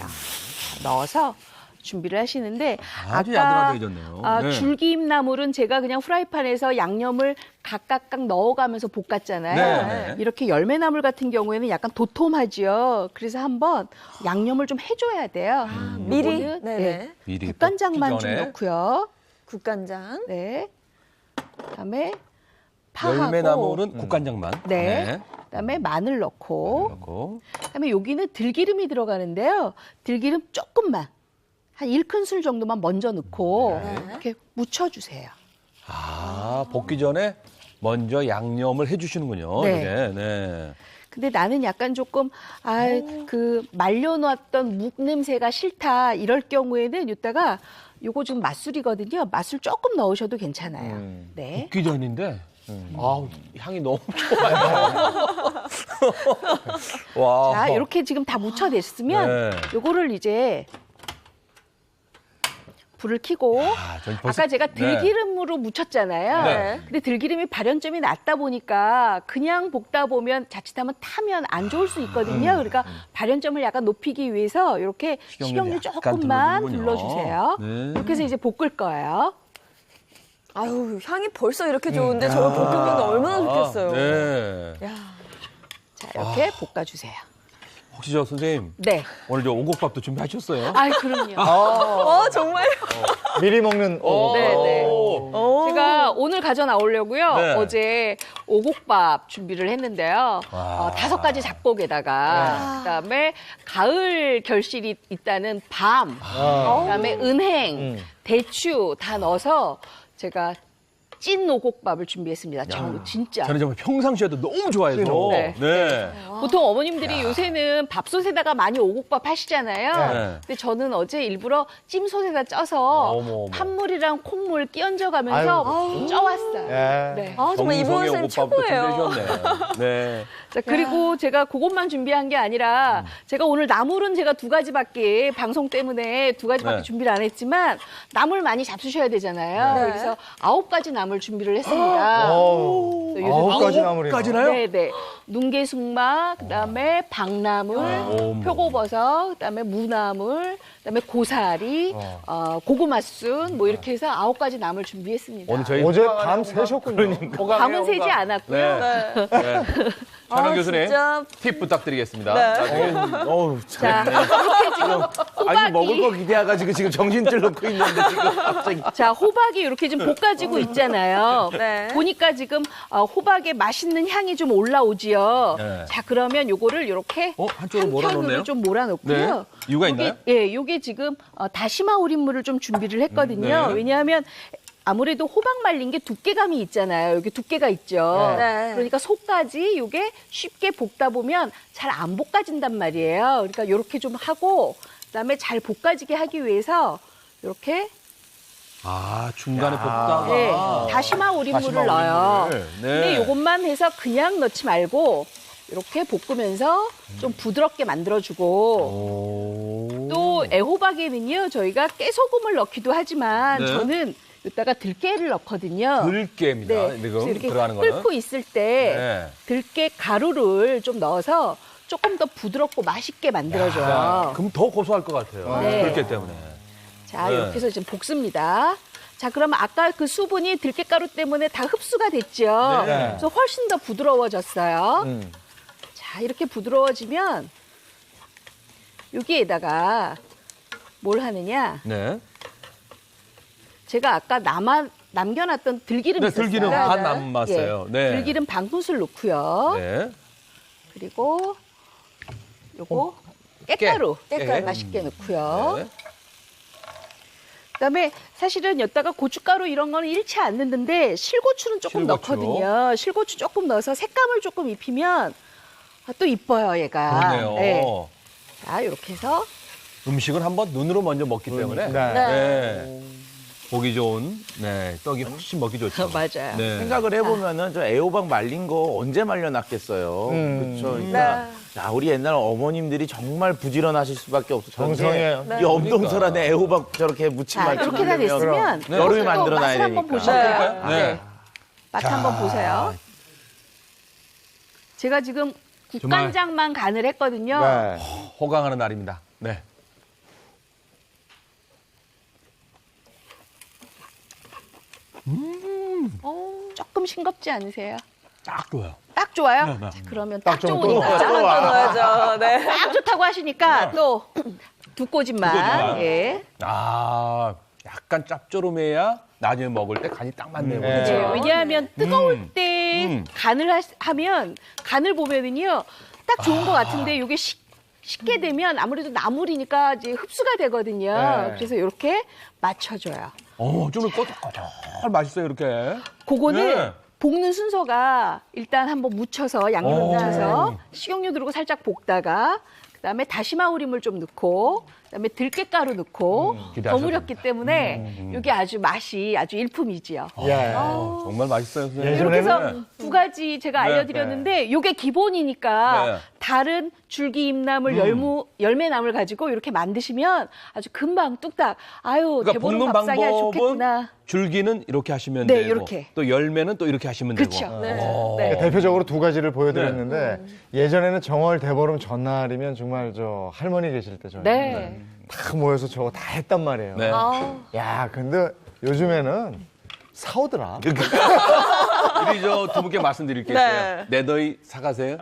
[SPEAKER 3] 넣어서 준비를 하시는데
[SPEAKER 4] 아주
[SPEAKER 3] 아까
[SPEAKER 4] 야들야들해졌네요. 네.
[SPEAKER 3] 줄기잎나물은 제가 그냥 프라이팬에서 양념을 각각 넣어가면서 볶았잖아요.
[SPEAKER 4] 네.
[SPEAKER 3] 이렇게 열매나물 같은 경우에는 약간 도톰하지요. 그래서 한번 양념을 좀 해줘야 돼요.
[SPEAKER 2] 미리?
[SPEAKER 3] 요거는,
[SPEAKER 2] 네네.
[SPEAKER 4] 미리
[SPEAKER 3] 국간장만
[SPEAKER 4] 볶기
[SPEAKER 3] 좀
[SPEAKER 4] 전에
[SPEAKER 3] 넣고요.
[SPEAKER 2] 국간장.
[SPEAKER 3] 네. 그다음에 파하고
[SPEAKER 4] 열매나물은 국간장만.
[SPEAKER 3] 네. 그다음에 마늘 넣고
[SPEAKER 4] 넣고.
[SPEAKER 3] 그다음에 여기는 들기름이 들어가는데요. 들기름 조금만 한 1큰술 정도만 먼저 넣고 이렇게 묻혀주세요.
[SPEAKER 4] 아, 볶기 전에 먼저 양념을 해주시는군요.
[SPEAKER 3] 네.
[SPEAKER 4] 이게. 네.
[SPEAKER 3] 근데 나는 약간 조금 그 말려놨던 묵 냄새가 싫다 이럴 경우에는 이따가 요거 지금 맛술이거든요. 맛술 조금 넣으셔도 괜찮아요. 네.
[SPEAKER 4] 볶기 전인데. 아우, 향이 너무 좋아요. 와.
[SPEAKER 3] 자, 이렇게 지금 다 묻혀냈으면
[SPEAKER 4] 네.
[SPEAKER 3] 요거를 이제 불을 켜고
[SPEAKER 4] 전 벌써-
[SPEAKER 3] 아까 제가 들기름으로 묻혔잖아요.
[SPEAKER 4] 네.
[SPEAKER 3] 근데 들기름이 발연점이 낮다 보니까 그냥 볶다 보면 자칫하면 타면 안 좋을 수 있거든요. 그러니까 발연점을 약간 높이기 위해서 이렇게 식용유
[SPEAKER 4] 약간
[SPEAKER 3] 조금만
[SPEAKER 4] 둘러주는군요.
[SPEAKER 3] 둘러주세요.
[SPEAKER 4] 네.
[SPEAKER 3] 이렇게 해서 이제 볶을 거예요.
[SPEAKER 2] 아유, 향이 벌써 이렇게 좋은데 저걸 볶음면 얼마나 좋겠어요.
[SPEAKER 4] 네.
[SPEAKER 2] 야.
[SPEAKER 3] 자, 이렇게 볶아주세요.
[SPEAKER 4] 혹시 저 선생님
[SPEAKER 3] 네.
[SPEAKER 4] 오늘 저 오곡밥도 준비하셨어요?
[SPEAKER 3] 아, 그럼요.
[SPEAKER 2] 정말요?
[SPEAKER 1] 미리 먹는
[SPEAKER 3] 네, 네.
[SPEAKER 2] 오.
[SPEAKER 3] 제가 오늘 가져 나오려고요.
[SPEAKER 4] 네.
[SPEAKER 3] 어제 오곡밥 준비를 했는데요. 5가지 잡곡에다가 그다음에 가을 결실이 있다는 밤, 그다음에 은행, 대추 다 넣어서 제가 찐 오곡밥을 준비했습니다. 진짜.
[SPEAKER 4] 저는 정말 평상시에도 너무 좋아해서.
[SPEAKER 3] 네.
[SPEAKER 4] 네.
[SPEAKER 3] 보통 어머님들이 요새는 밥솥에다가 많이 오곡밥 하시잖아요.
[SPEAKER 4] 네.
[SPEAKER 3] 근데 저는 어제 일부러 찜솥에다 쪄서
[SPEAKER 4] 어머, 어머.
[SPEAKER 3] 판물이랑 콩물 끼얹어가면서 쪄왔어요.
[SPEAKER 1] 예.
[SPEAKER 3] 네.
[SPEAKER 2] 아, 정말 이보은
[SPEAKER 4] 정성의
[SPEAKER 2] 쌤
[SPEAKER 4] 오곡밥도
[SPEAKER 2] 최고예요.
[SPEAKER 4] 준비해주셨네. 네.
[SPEAKER 3] 자, 그리고 제가 그것만 준비한 게 아니라 제가 오늘 나물은 제가 2가지밖에 방송 때문에 2가지밖에
[SPEAKER 4] 네.
[SPEAKER 3] 준비를 안 했지만 나물 많이 잡수셔야 되잖아요.
[SPEAKER 2] 네.
[SPEAKER 3] 그래서 9가지 나물 준비를 했습니다.
[SPEAKER 1] 어우. 아홉 가지 나물이나.
[SPEAKER 4] 가지나요?
[SPEAKER 3] 네네. 눈개숙마, 그다음에 박나물, 표고버섯, 그다음에 무나물, 그다음에 고사리, 고구마순 뭐 이렇게 해서 9가지 나물 준비했습니다.
[SPEAKER 4] 오늘 저희
[SPEAKER 1] 어제 밤 새셨군요.
[SPEAKER 3] 밤은 새지 않았고요.
[SPEAKER 4] 네. 천영
[SPEAKER 2] 아,
[SPEAKER 4] 교수님
[SPEAKER 2] 진짜.
[SPEAKER 4] 팁 부탁드리겠습니다.
[SPEAKER 2] 네.
[SPEAKER 5] 어우,
[SPEAKER 3] 자,
[SPEAKER 5] 참.
[SPEAKER 3] 이렇게 지금 호박이
[SPEAKER 5] 아니, 먹을 거 기대해가지고 지금 정신줄 놓고 있는데 지금 갑자기.
[SPEAKER 3] 자, 호박이 이렇게 좀 볶아지고 있잖아요.
[SPEAKER 2] 네.
[SPEAKER 3] 보니까 지금 호박의 맛있는 향이 좀 올라오지요.
[SPEAKER 4] 네.
[SPEAKER 3] 자, 그러면 요거를 이렇게
[SPEAKER 4] 한쪽으로 몰아놓네요.
[SPEAKER 3] 한편으로 좀 몰아놓고요.
[SPEAKER 4] 네. 이유가 있나요?
[SPEAKER 3] 예, 요게 지금 다시마 우린물을 좀 준비를 했거든요.
[SPEAKER 4] 네.
[SPEAKER 3] 왜냐하면 아무래도 호박 말린 게 두께감이 있잖아요. 여기 두께가 있죠.
[SPEAKER 2] 네.
[SPEAKER 3] 그러니까 속까지 요게 쉽게 볶다 보면 잘 안 볶아진단 말이에요. 그러니까 이렇게 좀 하고 그다음에 잘 볶아지게 하기 위해서 이렇게
[SPEAKER 4] 중간에 볶다가.
[SPEAKER 3] 네, 다시마 우린물을 넣어요.
[SPEAKER 4] 네.
[SPEAKER 3] 근데 요것만 해서 그냥 넣지 말고 이렇게 볶으면서 좀 부드럽게 만들어주고 또 애호박에는요 저희가 깨소금을 넣기도 하지만
[SPEAKER 4] 네.
[SPEAKER 3] 저는 이따가 들깨를 넣거든요.
[SPEAKER 4] 들깨입니다.
[SPEAKER 3] 네,
[SPEAKER 4] 지금
[SPEAKER 3] 그래서 이렇게
[SPEAKER 4] 들어가는 거는.
[SPEAKER 3] 끓고 있을 때
[SPEAKER 4] 네.
[SPEAKER 3] 들깨 가루를 좀 넣어서 조금 더 부드럽고 맛있게 만들어줘요.
[SPEAKER 4] 아, 그럼 더 고소할 것 같아요.
[SPEAKER 3] 네.
[SPEAKER 4] 들깨 때문에.
[SPEAKER 3] 자,
[SPEAKER 4] 네.
[SPEAKER 3] 이렇게 해서 지금 볶습니다. 자, 그러면 아까 그 수분이 들깨가루 때문에 다 흡수가 됐죠.
[SPEAKER 4] 네.
[SPEAKER 3] 그래서 훨씬 더 부드러워졌어요. 자, 이렇게 부드러워지면 여기에다가 뭘 하느냐?
[SPEAKER 4] 네.
[SPEAKER 3] 제가 아까 남겨놨던 들기름
[SPEAKER 4] 네,
[SPEAKER 3] 있었어요.
[SPEAKER 4] 들기름 반 남았어요.
[SPEAKER 3] 예,
[SPEAKER 4] 네.
[SPEAKER 3] 들기름 반 큰술 넣고요.
[SPEAKER 4] 네.
[SPEAKER 3] 그리고 요거 깨가루,
[SPEAKER 4] 깨.
[SPEAKER 3] 깨가루 맛있게 넣고요.
[SPEAKER 4] 네.
[SPEAKER 3] 그다음에 사실은 여기다가 고춧가루 이런 거는 잃지 않는데 실고추는 조금
[SPEAKER 4] 실고추.
[SPEAKER 3] 넣거든요. 실고추 조금 넣어서 색감을 조금 입히면 또 이뻐요, 얘가.
[SPEAKER 4] 그러네요.
[SPEAKER 3] 네. 자, 이렇게 해서
[SPEAKER 4] 음식은 한번 눈으로 먼저 먹기 때문에.
[SPEAKER 1] 네.
[SPEAKER 4] 네. 보기 좋은 떡이 훨씬 먹기 좋죠.
[SPEAKER 3] 맞아요.
[SPEAKER 4] 네.
[SPEAKER 5] 생각을 해보면은 저 애호박 말린 거 언제 말려놨겠어요. 그렇죠. 그러니까 야, 우리 옛날 어머님들이 정말 부지런하실 수밖에 없었던
[SPEAKER 1] 정성이에요.
[SPEAKER 5] 게 이 엄동설 안에 애호박 저렇게 무침
[SPEAKER 3] 자,
[SPEAKER 5] 말려
[SPEAKER 3] 이렇게 다 됐으면
[SPEAKER 5] 네. 여름에
[SPEAKER 3] 또
[SPEAKER 5] 만들어놔야
[SPEAKER 3] 맛을 한번
[SPEAKER 5] 되니까.
[SPEAKER 3] 보실까요?
[SPEAKER 4] 네.
[SPEAKER 3] 네. 맛 한번 보세요. 제가 지금 국간장만 간을 했거든요.
[SPEAKER 1] 네.
[SPEAKER 4] 호강하는 날입니다. 네.
[SPEAKER 3] 조금 싱겁지 않으세요?
[SPEAKER 4] 딱 좋아요.
[SPEAKER 3] 딱 좋아요?
[SPEAKER 4] 네, 네.
[SPEAKER 3] 자, 그러면 딱
[SPEAKER 1] 좀
[SPEAKER 3] 좋으니까
[SPEAKER 2] 또 넣어야죠. 네.
[SPEAKER 3] 딱 좋다고 하시니까 또 두 꼬집만.
[SPEAKER 4] 꼬집만.
[SPEAKER 3] 예.
[SPEAKER 4] 약간 짭조름해야 나중에 먹을 때 간이 딱 맞네요.
[SPEAKER 1] 네.
[SPEAKER 3] 네, 왜냐하면 뜨거울 때
[SPEAKER 4] 음.
[SPEAKER 3] 간을 하면 간을 보면은요 딱 좋은 것 같은데 이게 식게 되면 아무래도 나물이니까 이제 흡수가 되거든요.
[SPEAKER 1] 네.
[SPEAKER 3] 그래서 이렇게 맞춰줘요.
[SPEAKER 4] 좀 꼬들꼬들 맛있어요, 이렇게.
[SPEAKER 3] 그거는
[SPEAKER 4] 네.
[SPEAKER 3] 볶는 순서가 일단 한번 묻혀서 양념을 묻혀서 식용유 두르고 살짝 볶다가 그다음에 다시마 우림을 좀 넣고 그다음에 들깨가루 넣고 버무렸기 때문에 이게 아주 맛이 아주 일품이지요.
[SPEAKER 1] 예.
[SPEAKER 4] 정말 맛있어요, 선생님.
[SPEAKER 1] 예전에는
[SPEAKER 3] 이렇게 해서 두 가지 제가
[SPEAKER 4] 네,
[SPEAKER 3] 알려드렸는데 이게 기본이니까
[SPEAKER 4] 네.
[SPEAKER 3] 다른 줄기잎나물, 열매나물 가지고 이렇게 만드시면 아주 금방 뚝딱 아유
[SPEAKER 4] 그러니까
[SPEAKER 3] 대보름
[SPEAKER 4] 볶는
[SPEAKER 3] 밥상이 아주
[SPEAKER 4] 방법은
[SPEAKER 3] 좋겠구나.
[SPEAKER 4] 줄기는 이렇게 하시면
[SPEAKER 3] 네,
[SPEAKER 4] 되고
[SPEAKER 3] 이렇게.
[SPEAKER 4] 또 열매는 또 이렇게 하시면
[SPEAKER 3] 그렇죠.
[SPEAKER 4] 되고.
[SPEAKER 3] 네.
[SPEAKER 1] 네, 대표적으로 두 가지를 보여드렸는데 예전에는 정월 대보름 전날이면 정말 저 할머니 계실 때 저희
[SPEAKER 3] 네.
[SPEAKER 1] 다 모여서 저거 다 했단 말이에요.
[SPEAKER 4] 네.
[SPEAKER 1] 야, 근데 요즘에는 사오더라.
[SPEAKER 4] 우리 두 분께 말씀드릴 게
[SPEAKER 2] 네.
[SPEAKER 4] 있어요. 내더위 사가세요.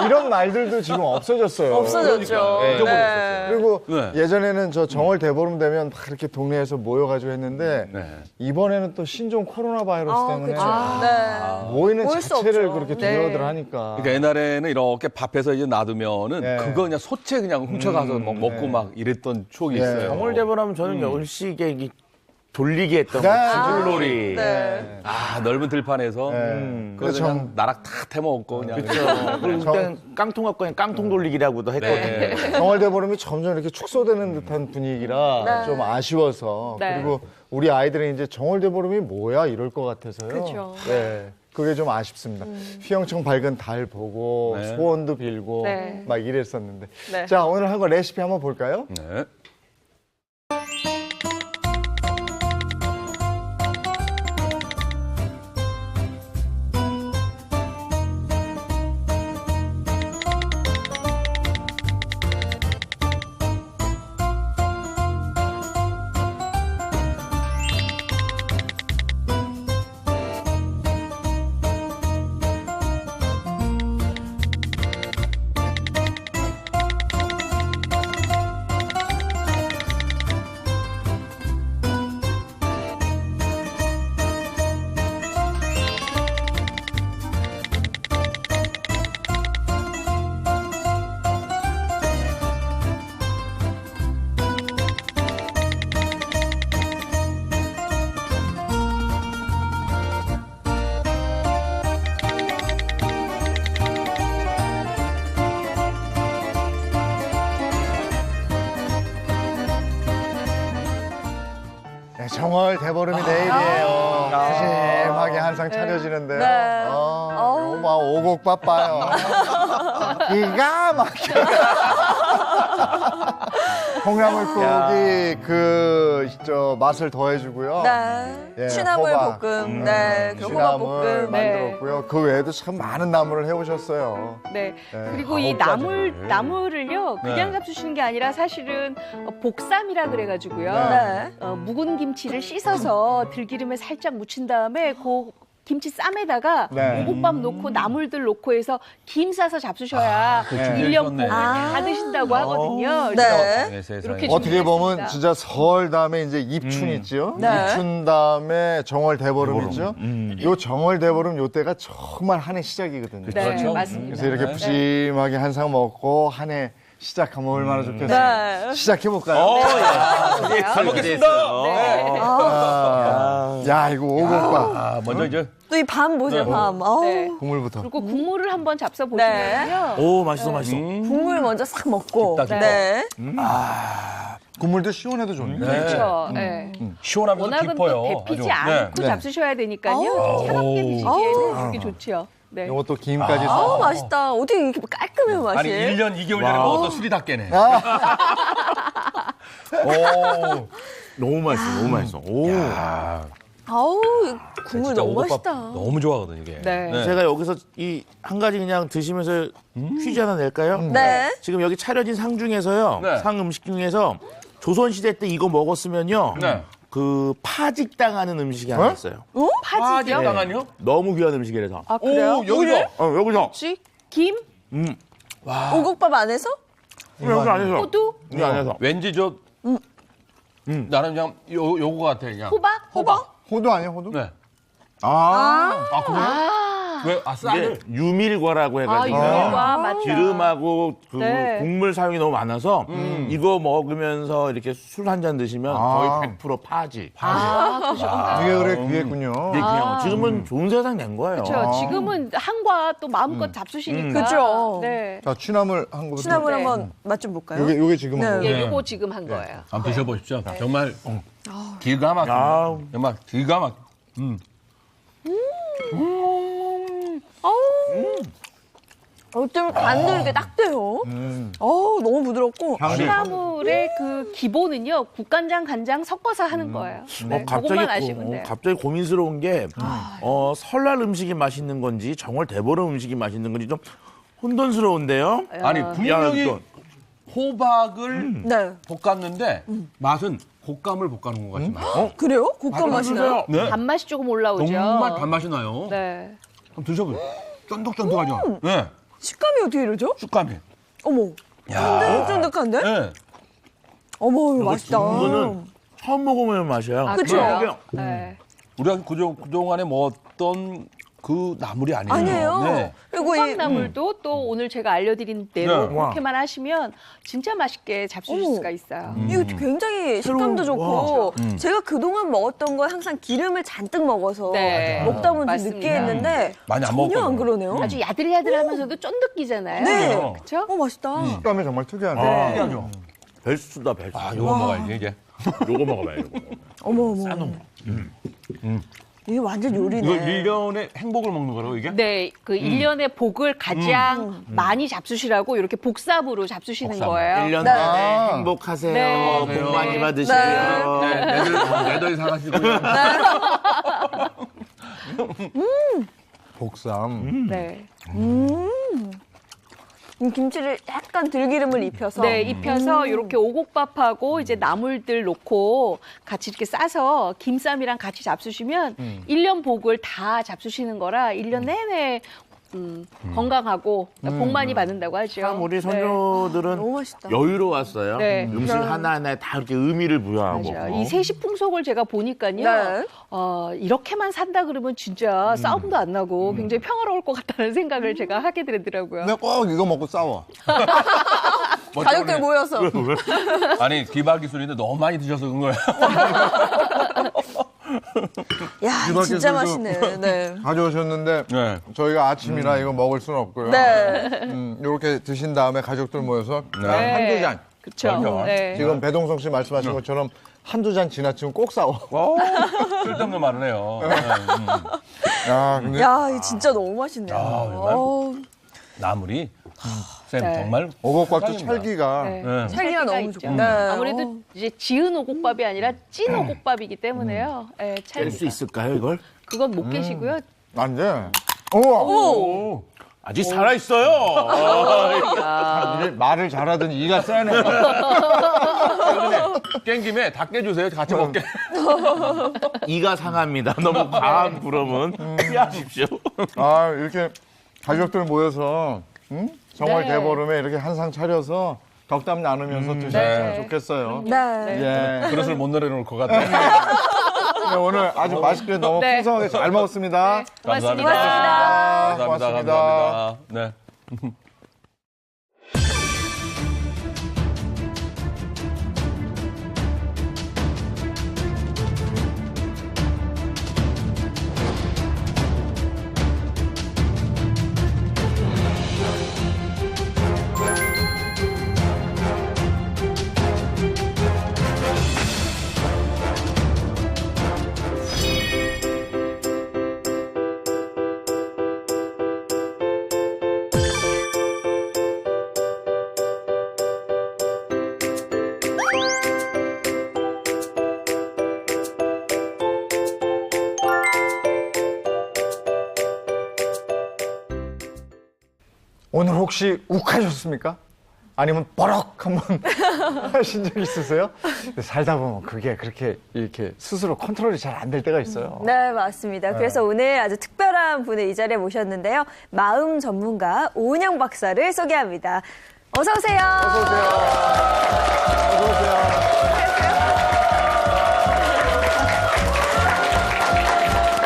[SPEAKER 1] 이런 말들도 지금 없어졌어요.
[SPEAKER 2] 없어졌죠.
[SPEAKER 4] 네.
[SPEAKER 2] 네.
[SPEAKER 1] 그리고
[SPEAKER 4] 네.
[SPEAKER 1] 예전에는 저 정월 대보름 되면 막 이렇게 동네에서 모여가지고 했는데
[SPEAKER 4] 네.
[SPEAKER 1] 이번에는 또 신종 코로나 바이러스 때문에
[SPEAKER 2] 네.
[SPEAKER 1] 모이는
[SPEAKER 2] 모일 수
[SPEAKER 1] 자체를
[SPEAKER 2] 없죠.
[SPEAKER 1] 그렇게
[SPEAKER 2] 네.
[SPEAKER 1] 두려워들 하니까.
[SPEAKER 4] 그러니까 옛날에는 이렇게 밥해서 이제 놔두면은
[SPEAKER 1] 네.
[SPEAKER 4] 그거 그냥 소채 그냥 훔쳐가서 먹고 막 이랬던 추억이 있어요.
[SPEAKER 5] 정월 대보라면 저는 열시게 이 돌리기 했던
[SPEAKER 1] 네.
[SPEAKER 5] 줄놀이.
[SPEAKER 2] 네.
[SPEAKER 4] 넓은 들판에서
[SPEAKER 1] 네.
[SPEAKER 4] 그거
[SPEAKER 1] 그렇죠.
[SPEAKER 4] 그냥 나락 다 태워먹고 그냥.
[SPEAKER 5] 그리고 그때 깡통 갖고 그냥 깡통 돌리기라고도 했거든요.
[SPEAKER 4] 네.
[SPEAKER 1] 정월 대보름이 점점 이렇게 축소되는 듯한 분위기라
[SPEAKER 2] 네.
[SPEAKER 1] 좀 아쉬워서
[SPEAKER 3] 네.
[SPEAKER 1] 그리고 우리 아이들은 이제 정월 대보름이 뭐야 이럴 것 같아서요.
[SPEAKER 2] 그렇죠.
[SPEAKER 1] 네. 그게 좀 아쉽습니다. 휘영청 밝은 달 보고
[SPEAKER 4] 네.
[SPEAKER 1] 소원도 빌고
[SPEAKER 2] 네.
[SPEAKER 1] 막 이랬었는데.
[SPEAKER 2] 네.
[SPEAKER 1] 자, 오늘 한 거 레시피 한번 볼까요?
[SPEAKER 4] 네.
[SPEAKER 1] 정월 대보름이 내일이에요. 푸짐하게 한상 차려지는데요.
[SPEAKER 2] 네.
[SPEAKER 1] 이거 봐, 오곡밥 봐요. 기가 막혀. 콩나물국이 맛을 더해주고요.
[SPEAKER 2] 네.
[SPEAKER 1] 예,
[SPEAKER 2] 취나물
[SPEAKER 1] 호박.
[SPEAKER 2] 볶음, 네. 그리고 호박
[SPEAKER 1] 취나물
[SPEAKER 2] 볶음.
[SPEAKER 1] 만들었고요. 그 외에도 참 많은 나물을 해오셨어요.
[SPEAKER 3] 네.
[SPEAKER 1] 네.
[SPEAKER 3] 그리고 이 나물을요, 그냥
[SPEAKER 4] 네.
[SPEAKER 3] 잡수시는 게 아니라 사실은 복삼이라 그래가지고요.
[SPEAKER 2] 네.
[SPEAKER 3] 묵은 김치를 씻어서 들기름에 살짝 묻힌 다음에 김치 쌈에다가
[SPEAKER 1] 네.
[SPEAKER 3] 오곡밥 넣고 나물들 넣고 해서 김 싸서 잡수셔야
[SPEAKER 1] 네.
[SPEAKER 3] 1년
[SPEAKER 4] 그렇네.
[SPEAKER 3] 복 다 드신다고 하거든요.
[SPEAKER 2] 네.
[SPEAKER 4] 네, 세상에.
[SPEAKER 3] 이렇게
[SPEAKER 1] 어떻게 보면
[SPEAKER 3] 준비했습니다.
[SPEAKER 1] 진짜 설 다음에 이제 입춘 있죠.
[SPEAKER 2] 네.
[SPEAKER 1] 입춘 다음에 정월 대보름 있죠. 요 정월 대보름 요 때가 정말 한 해 시작이거든요.
[SPEAKER 3] 네,
[SPEAKER 4] 그렇죠.
[SPEAKER 3] 맞습니다.
[SPEAKER 1] 그래서 이렇게
[SPEAKER 4] 네.
[SPEAKER 1] 푸짐하게 한상 먹고 한 해 시작하면 얼마나 좋겠어요.
[SPEAKER 2] 네.
[SPEAKER 1] 시작해볼까요?
[SPEAKER 4] 잘 먹겠습니다.
[SPEAKER 1] 야, 이거 오곡밥.
[SPEAKER 4] 아, 먼저 이제
[SPEAKER 2] 또 이 밤 보세요, 밤. 어우.
[SPEAKER 3] 네.
[SPEAKER 1] 국물부터.
[SPEAKER 3] 그리고 국물을 한번 잡숴 보시면요.
[SPEAKER 5] 오, 맛있어, 맛있어.
[SPEAKER 2] 국물 먼저 싹 먹고.
[SPEAKER 4] 깊다, 깊다.
[SPEAKER 2] 네.
[SPEAKER 1] 국물도 시원해도 좋네.
[SPEAKER 3] 그렇죠. 네.
[SPEAKER 4] 시원하면서
[SPEAKER 3] 워낙은
[SPEAKER 4] 깊어요.
[SPEAKER 3] 또 데피지
[SPEAKER 4] 아주.
[SPEAKER 3] 않고
[SPEAKER 1] 네.
[SPEAKER 3] 잡수셔야 되니까요. 차갑게 드시기에는 이렇게 좋죠. 네.
[SPEAKER 1] 이것도 김까지
[SPEAKER 2] 아우,
[SPEAKER 1] 싸서.
[SPEAKER 2] 맛있다. 어떻게 이렇게 깔끔해요, 맛이?
[SPEAKER 4] 아니 1년 2개월 전에 먹었던 술이 다 깨네. 오.
[SPEAKER 5] 너무 맛있어, 너무 맛있어. 오.
[SPEAKER 2] 아우, 이 국물
[SPEAKER 4] 진짜
[SPEAKER 2] 너무
[SPEAKER 4] 오곡밥
[SPEAKER 2] 맛있다.
[SPEAKER 4] 너무 좋아하거든 이게.
[SPEAKER 3] 네.
[SPEAKER 5] 제가 여기서 이 한 가지 그냥 드시면서 퀴즈 하나 낼까요?
[SPEAKER 2] 네.
[SPEAKER 5] 지금 여기 차려진 상 중에서요,
[SPEAKER 4] 네.
[SPEAKER 5] 상 음식 중에서 조선시대 때 이거 먹었으면요,
[SPEAKER 4] 네.
[SPEAKER 5] 그 파직당하는 음식이 하나 있어요.
[SPEAKER 3] 파지요?
[SPEAKER 4] 당한요?
[SPEAKER 5] 너무 귀한 음식이라서.
[SPEAKER 3] 아, 그래요?
[SPEAKER 4] 여기서
[SPEAKER 5] 여기서.
[SPEAKER 3] 혹시 김?
[SPEAKER 2] 오곡밥 안에서?
[SPEAKER 5] 여기 안에서.
[SPEAKER 3] 호두?
[SPEAKER 5] 여기 안에서.
[SPEAKER 4] 왠지 나는 그냥 요거 같아 그냥.
[SPEAKER 3] 호박?
[SPEAKER 1] 호두 아니야, 호두?
[SPEAKER 4] 네.
[SPEAKER 1] 아.
[SPEAKER 4] 그래요? 왜? 아, 쌀을?
[SPEAKER 5] 이게 유밀과라고 해가지고
[SPEAKER 3] 유밀과 맞다.
[SPEAKER 5] 기름하고 그
[SPEAKER 3] 네.
[SPEAKER 5] 국물 사용이 너무 많아서 이거 먹으면서 이렇게 술 한 잔 드시면 거의 100% 파지.
[SPEAKER 3] 그러셨구나.
[SPEAKER 1] 이게 그래 귀했군요.
[SPEAKER 5] 이게 그냥 지금은 좋은 세상 낸 거예요.
[SPEAKER 3] 그렇죠. 지금은 한과 또 마음껏 잡수시니까.
[SPEAKER 2] 그죠.
[SPEAKER 3] 네.
[SPEAKER 1] 자, 취나물 한 거부터.
[SPEAKER 2] 취나물
[SPEAKER 3] 네.
[SPEAKER 2] 한번 맛 좀 볼까요?
[SPEAKER 1] 요게 지금
[SPEAKER 2] 네.
[SPEAKER 1] 한 거.
[SPEAKER 3] 예, 요거 지금 한 거예요.
[SPEAKER 4] 한번 드셔보십시오. 정말 기가 막혀.
[SPEAKER 5] 아우.
[SPEAKER 4] 정말 기가 막혀.
[SPEAKER 2] 어쩜 간도 이렇게 딱 돼요. 어우, 너무 부드럽고.
[SPEAKER 3] 취나물의 그 기본은요, 국간장, 간장 섞어서 하는 거예요. 네, 그것만 아시면 돼요.
[SPEAKER 5] 갑자기 고민스러운 게 설날 음식이 맛있는 건지 정월 대보름 음식이 맛있는 건지 좀 혼돈스러운데요.
[SPEAKER 4] 아니
[SPEAKER 5] 야,
[SPEAKER 4] 분명히
[SPEAKER 5] 이거.
[SPEAKER 4] 호박을
[SPEAKER 2] 네.
[SPEAKER 4] 볶았는데 맛은 곶감을 볶아놓은 것 같이 맛.
[SPEAKER 2] 그래요? 곶감 맛이나요?
[SPEAKER 4] 네.
[SPEAKER 3] 단맛이 조금 올라오죠.
[SPEAKER 4] 정말 단맛이 나요.
[SPEAKER 3] 네.
[SPEAKER 4] 한번 드셔보세요. 쫀득쫀득하죠? 네.
[SPEAKER 2] 식감이 어떻게 이러죠?
[SPEAKER 4] 식감이.
[SPEAKER 2] 어머. 쫀득쫀득한데?
[SPEAKER 4] 네.
[SPEAKER 2] 어머, 이거 맛있다.
[SPEAKER 5] 이거는 처음 먹어보는 맛이야.
[SPEAKER 2] 그쵸?
[SPEAKER 3] 네.
[SPEAKER 4] 우리가 그동안에 먹었던 그 나물이 아니에요.
[SPEAKER 2] 아니에요.
[SPEAKER 4] 네.
[SPEAKER 2] 그리고 이
[SPEAKER 3] 호박나물도 또 오늘 제가 알려드린 대로
[SPEAKER 4] 네.
[SPEAKER 3] 그렇게만 하시면 진짜 맛있게 잡수실
[SPEAKER 2] 어머.
[SPEAKER 3] 수가 있어요.
[SPEAKER 2] 이거 굉장히 식감도 좋고 제가 그동안 먹었던 건 항상 기름을 잔뜩 먹어서
[SPEAKER 3] 네.
[SPEAKER 2] 먹다 보면 좀
[SPEAKER 3] 맞습니다.
[SPEAKER 2] 느끼했는데
[SPEAKER 4] 많이 안
[SPEAKER 2] 전혀 안
[SPEAKER 4] 먹었거든요.
[SPEAKER 2] 그러네요.
[SPEAKER 3] 아주 야들야들하면서도 쫀득기잖아요.
[SPEAKER 2] 네.
[SPEAKER 3] 그렇죠?
[SPEAKER 2] 맛있다.
[SPEAKER 1] 식감이 정말 특이하네.
[SPEAKER 4] 특이하죠?
[SPEAKER 5] 벨수다, 벨수.
[SPEAKER 4] 아, 요거 먹어야지 이제.
[SPEAKER 5] 요거 먹어봐요, 요거.
[SPEAKER 2] 어머. 이게 완전 요리네.
[SPEAKER 4] 이거 1년의 행복을 먹는 거라고 이게?
[SPEAKER 3] 네, 그 1년의 복을 가장 많이 잡수시라고 이렇게 복삽으로 잡수시는 거예요.
[SPEAKER 5] 1년
[SPEAKER 2] 네.
[SPEAKER 5] 내내 행복하세요.
[SPEAKER 3] 네.
[SPEAKER 5] 복 많이
[SPEAKER 3] 네.
[SPEAKER 5] 받으시고요.
[SPEAKER 4] 매달 사가시고요.
[SPEAKER 1] 복삼.
[SPEAKER 3] 네.
[SPEAKER 2] 김치를 약간 들기름을 입혀서
[SPEAKER 3] 네, 입혀서 이렇게 오곡밥하고 이제 나물들 놓고 같이 이렇게 싸서 김쌈이랑 같이 잡수시면 1년 복을 다 잡수시는 거라 1년 내내 건강하고 복 많이 받는다고 하죠.
[SPEAKER 5] 참 우리
[SPEAKER 3] 네.
[SPEAKER 5] 선조들은
[SPEAKER 2] 너무 맛있다.
[SPEAKER 5] 여유로웠어요.
[SPEAKER 3] 네.
[SPEAKER 5] 음식 하나하나에 다 이렇게 의미를 부여하고.
[SPEAKER 3] 맞아요. 이 세시풍속을 제가 보니까요.
[SPEAKER 2] 네.
[SPEAKER 3] 이렇게만 산다 그러면 진짜 싸움도 안 나고 굉장히 평화로울 것 같다는 생각을 제가 하게 되더라고요.
[SPEAKER 1] 근데 꼭 이거 먹고 싸워.
[SPEAKER 2] 가족들 모여서
[SPEAKER 4] 아니 기발 기술인데 너무 많이 드셔서 그런 거예요.
[SPEAKER 2] 야 진짜
[SPEAKER 1] 기술도-
[SPEAKER 2] 맛있네. 네.
[SPEAKER 1] 가져오셨는데
[SPEAKER 4] 네.
[SPEAKER 1] 저희가 아침이라 이거 먹을 수는 없고요.
[SPEAKER 2] 네.
[SPEAKER 1] 이렇게 드신 다음에 가족들 모여서
[SPEAKER 4] 네.
[SPEAKER 1] 한두 잔.
[SPEAKER 3] 그렇죠.
[SPEAKER 4] 맞아.
[SPEAKER 3] 네.
[SPEAKER 1] 지금 배동성 씨 말씀하신 것처럼 한두 잔 지나치면 꼭 싸워.
[SPEAKER 4] 쓸데없는 말을 해요.
[SPEAKER 1] 야, 근데
[SPEAKER 2] 야, 이거 진짜 너무 맛있네요.
[SPEAKER 4] 정말. 나물이 쌤
[SPEAKER 3] 네.
[SPEAKER 4] 정말
[SPEAKER 1] 오곡밥도
[SPEAKER 4] 사랑입니다.
[SPEAKER 1] 찰기가.
[SPEAKER 3] 네.
[SPEAKER 4] 네.
[SPEAKER 2] 찰기가 너무
[SPEAKER 3] 있죠.
[SPEAKER 2] 좋고. 네.
[SPEAKER 3] 아무래도 이제 지은 오곡밥이 아니라 찐 오곡밥이기 때문에요. 네,
[SPEAKER 5] 깰 수
[SPEAKER 3] 찰기가.
[SPEAKER 5] 있을까요, 이걸?
[SPEAKER 3] 그건 못 깨시고요.
[SPEAKER 1] 안 돼. 우와.
[SPEAKER 4] 오.
[SPEAKER 5] 아직 살아있어요.
[SPEAKER 1] 아, 말을 잘하더니 이가 세네.
[SPEAKER 4] 깬 김에 다 깨주세요. 같이 먹게.
[SPEAKER 5] 이가 상합니다. 너무 과한 부러움은 피하십시오.
[SPEAKER 1] 아, 이렇게 가족들 모여서 정월
[SPEAKER 3] 네.
[SPEAKER 1] 대보름에 이렇게 한 상 차려서 덕담 나누면서 드시면
[SPEAKER 4] 네.
[SPEAKER 1] 좋겠어요.
[SPEAKER 2] 네.
[SPEAKER 1] 예.
[SPEAKER 4] 그릇을 못 내려놓을 것 같아요.
[SPEAKER 1] 네, 오늘 아주 맛있게 너무
[SPEAKER 3] 네.
[SPEAKER 1] 풍성하게 잘 먹었습니다.
[SPEAKER 4] 감사합니다.
[SPEAKER 2] 고맙습니다.
[SPEAKER 4] 감사합니다. 감사합니다. 네.
[SPEAKER 1] 오늘 혹시 욱하셨습니까? 아니면 버럭 한번 하신 적 있으세요? 근데 살다 보면 그게 그렇게 이렇게 스스로 컨트롤이 잘 안 될 때가 있어요.
[SPEAKER 2] 네, 맞습니다. 그래서 오늘 아주 특별한 분을 이 자리에 모셨는데요. 마음 전문가 오은영 박사를 소개합니다. 어서 오세요.
[SPEAKER 1] 어서 오세요. 어서 오세요.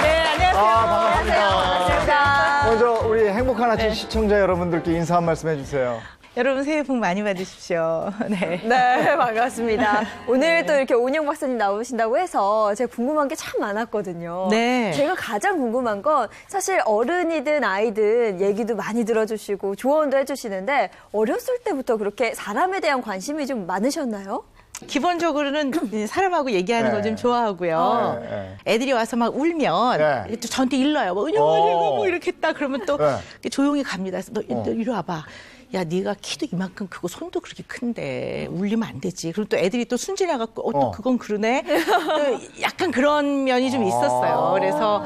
[SPEAKER 3] 네, 안녕하세요.
[SPEAKER 1] 반갑습니다. 먼저 우리 행복한 아침 시청자 여러분들께 인사 한 말씀 해주세요.
[SPEAKER 6] 여러분 새해 복 많이 받으십시오. 네.
[SPEAKER 2] 네, 반갑습니다. 오늘 또 이렇게 오은영 박사님 나오신다고 해서 제가 궁금한 게 참 많았거든요.
[SPEAKER 6] 네.
[SPEAKER 2] 제가 가장 궁금한 건 사실 어른이든 아이든 얘기도 많이 들어주시고 조언도 해주시는데 어렸을 때부터 그렇게 사람에 대한 관심이 좀 많으셨나요?
[SPEAKER 6] 기본적으로는 사람하고 얘기하는
[SPEAKER 1] 네.
[SPEAKER 6] 걸 좀 좋아하고요.
[SPEAKER 1] 네.
[SPEAKER 6] 애들이 와서 막 울면
[SPEAKER 1] 네.
[SPEAKER 6] 또 저한테 일러요. 뭐 은영아 뭐 이렇게 했다 그러면 또
[SPEAKER 1] 네.
[SPEAKER 6] 조용히 갑니다. 그래서 너 이리 와봐. 야, 네가 키도 이만큼 크고 손도 그렇게 큰데 울리면 안 되지. 그리고 또 애들이 또 순진해갖고 또 그건 그러네. 또 약간 그런 면이 좀 있었어요. 그래서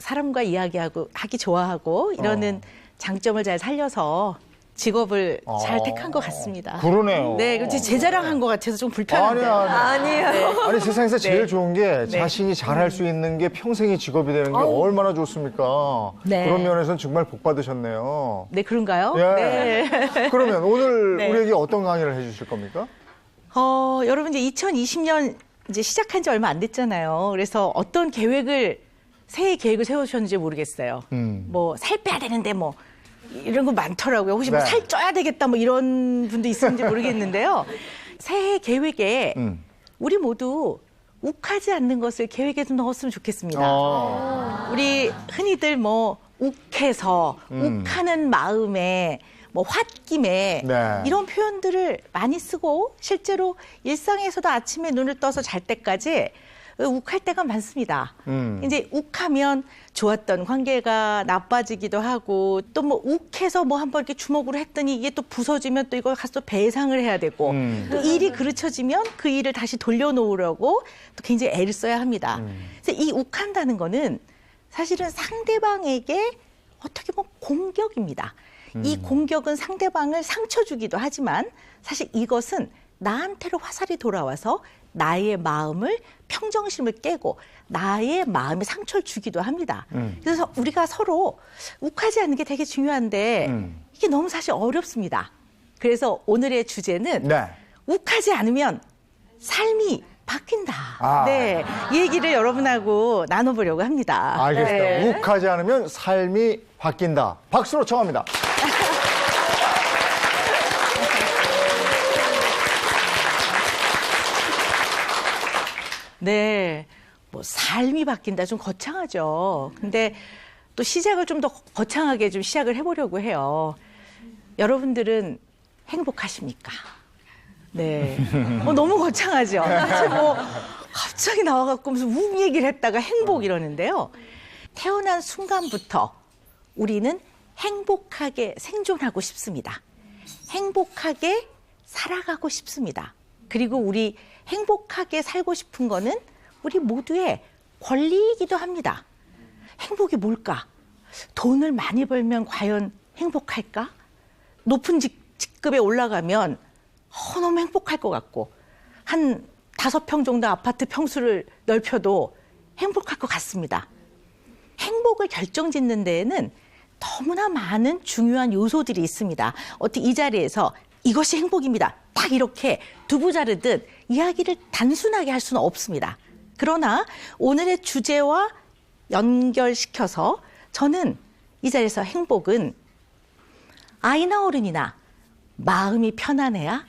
[SPEAKER 6] 사람과 이야기하고 하기 좋아하고 이러는 장점을 잘 살려서 직업을 잘 택한 것 같습니다.
[SPEAKER 1] 그러네요.
[SPEAKER 6] 네, 그렇지 제 자랑한 것 같아서 좀 불편한데요.
[SPEAKER 2] 아니에요.
[SPEAKER 1] 아니 세상에서 제일
[SPEAKER 6] 네.
[SPEAKER 1] 좋은 게 자신이 잘할 수 있는 게 평생의 직업이 되는 게 얼마나 좋습니까?
[SPEAKER 6] 네.
[SPEAKER 1] 그런 면에서는 정말 복 받으셨네요.
[SPEAKER 6] 네, 그런가요?
[SPEAKER 1] 예.
[SPEAKER 6] 네.
[SPEAKER 1] 그러면 오늘
[SPEAKER 6] 네.
[SPEAKER 1] 우리에게 어떤 강의를 해주실 겁니까?
[SPEAKER 6] 여러분 이제 2020년 이제 시작한 지 얼마 안 됐잖아요. 그래서 어떤 새해 계획을 세우셨는지 모르겠어요. 뭐 살 빼야 되는데 뭐 이런 거 많더라고요. 혹시 뭐
[SPEAKER 1] 네.
[SPEAKER 6] 살 쪄야 되겠다 뭐 이런 분도 있었는지 모르겠는데요. 새해 계획에 우리 모두 욱하지 않는 것을 계획에 좀 넣었으면 좋겠습니다. 우리 흔히들 뭐 욱해서 욱하는 마음에 뭐 홧김에
[SPEAKER 1] 네.
[SPEAKER 6] 이런 표현들을 많이 쓰고 실제로 일상에서도 아침에 눈을 떠서 잘 때까지 욱할 때가 많습니다. 이제 욱하면 좋았던 관계가 나빠지기도 하고 또 뭐 욱해서 뭐 한번 이렇게 주먹으로 했더니 이게 또 부서지면 또 이걸 가서 또 배상을 해야 되고 또 일이 그르쳐지면 그 일을 다시 돌려놓으려고 또 굉장히 애를 써야 합니다. 그래서 이 욱한다는 거는 사실은 상대방에게 어떻게 보면 공격입니다. 이 공격은 상대방을 상처 주기도 하지만 사실 이것은 나한테로 화살이 돌아와서 나의 마음을 평정심을 깨고 나의 마음에 상처를 주기도 합니다. 그래서 우리가 서로 욱하지 않는 게 되게 중요한데 이게 너무 사실 어렵습니다. 그래서 오늘의 주제는
[SPEAKER 1] 네.
[SPEAKER 6] 욱하지 않으면 삶이 바뀐다.
[SPEAKER 1] 아.
[SPEAKER 6] 네, 이 얘기를 여러분하고 나눠보려고 합니다.
[SPEAKER 1] 알겠습니다.
[SPEAKER 6] 네.
[SPEAKER 1] 욱하지 않으면 삶이 바뀐다. 박수로 청합니다.
[SPEAKER 6] 네, 뭐 삶이 바뀐다 좀 거창하죠. 근데 또 시작을 좀 더 거창하게 좀 시작을 해보려고 해요. 여러분들은 행복하십니까? 네. 너무 거창하죠. 뭐 갑자기 나와갖고 무슨 웅 얘기를 했다가 행복 이러는데요. 태어난 순간부터 우리는 행복하게 생존하고 싶습니다. 행복하게 살아가고 싶습니다. 그리고 우리 행복하게 살고 싶은 거는 우리 모두의 권리이기도 합니다. 행복이 뭘까? 돈을 많이 벌면 과연 행복할까? 높은 직급에 올라가면 너무 행복할 것 같고 한 5평 정도 아파트 평수를 넓혀도 행복할 것 같습니다. 행복을 결정짓는 데에는 너무나 많은 중요한 요소들이 있습니다. 어떻게 이 자리에서 이것이 행복입니다. 딱 이렇게 두부 자르듯 이야기를 단순하게 할 수는 없습니다. 그러나 오늘의 주제와 연결시켜서 저는 이 자리에서 행복은 아이나 어른이나 마음이 편안해야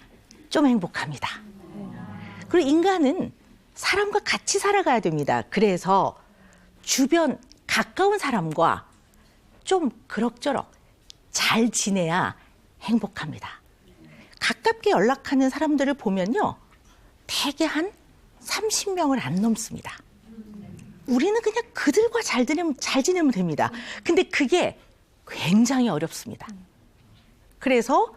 [SPEAKER 6] 좀 행복합니다. 그리고 인간은 사람과 같이 살아가야 됩니다. 그래서 주변 가까운 사람과 좀 그럭저럭 잘 지내야 행복합니다. 가깝게 연락하는 사람들을 보면요. 대개 한 30명을 안 넘습니다. 우리는 그냥 그들과 잘 지내면 됩니다. 근데 그게 굉장히 어렵습니다. 그래서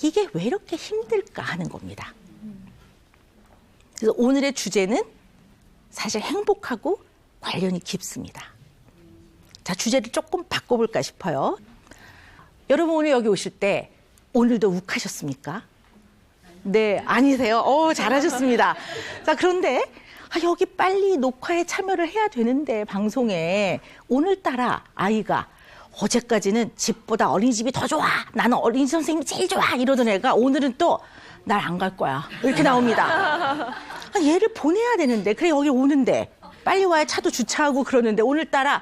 [SPEAKER 6] 이게 왜 이렇게 힘들까 하는 겁니다. 그래서 오늘의 주제는 사실 행복하고 관련이 깊습니다. 자, 주제를 조금 바꿔볼까 싶어요. 여러분 오늘 여기 오실 때 오늘도 욱하셨습니까? 네, 아니세요? 잘하셨습니다. 자, 그런데 여기 빨리 녹화에 참여를 해야 되는데 방송에 오늘따라 아이가 어제까지는 집보다 어린이집이 더 좋아. 나는 어린이집 선생님이 제일 좋아. 이러던 애가 오늘은 또 날 안 갈 거야. 이렇게 나옵니다. 얘를 보내야 되는데 그래 여기 오는데 빨리 와야 차도 주차하고 그러는데 오늘따라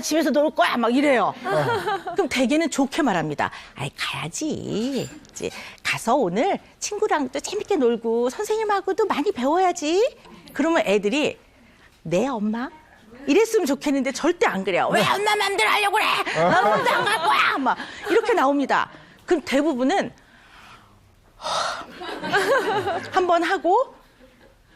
[SPEAKER 6] 집에서 놀 거야 막 이래요. 그럼 대개는 좋게 말합니다. 가야지. 이제 가서 오늘 친구랑 또 재밌게 놀고 선생님하고도 많이 배워야지. 그러면 애들이 네 엄마 이랬으면 좋겠는데 절대 안 그래요. 왜 엄마 맘대로 하려고 그래? 나 오늘도 안 갈 거야. 막 이렇게 나옵니다. 그럼 대부분은 한번 하고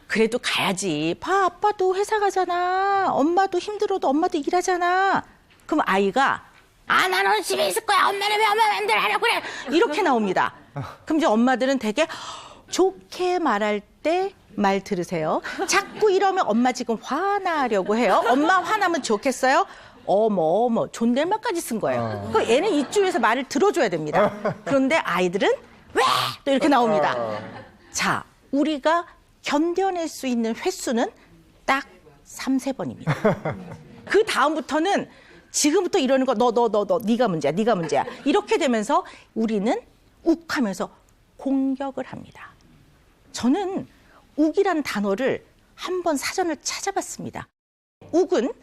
[SPEAKER 6] 그래도 가야지. 봐, 아빠도 회사 가잖아. 엄마도 힘들어도 엄마도 일하잖아. 그럼 아이가 난 오늘 집에 있을 거야. 엄마는 왜 엄마 맘대로 하려고 그래? 이렇게 나옵니다. 그럼 이제 엄마들은 되게 좋게 말할 때 말 들으세요. 자꾸 이러면 엄마 지금 화나려고 해요. 엄마 화나면 좋겠어요? 어머 존댓말까지 쓴 거예요. 그럼 얘는 이쪽에서 말을 들어줘야 됩니다. 그런데 아이들은 왜? 또 이렇게 나옵니다. 자, 우리가 견뎌낼 수 있는 횟수는 딱 3-4번입니다. 그 다음부터는 지금부터 이러는 거 너 네가 문제야. 이렇게 되면서 우리는 욱하면서 공격을 합니다. 저는 욱이라는 단어를 한번 사전을 찾아봤습니다. 욱은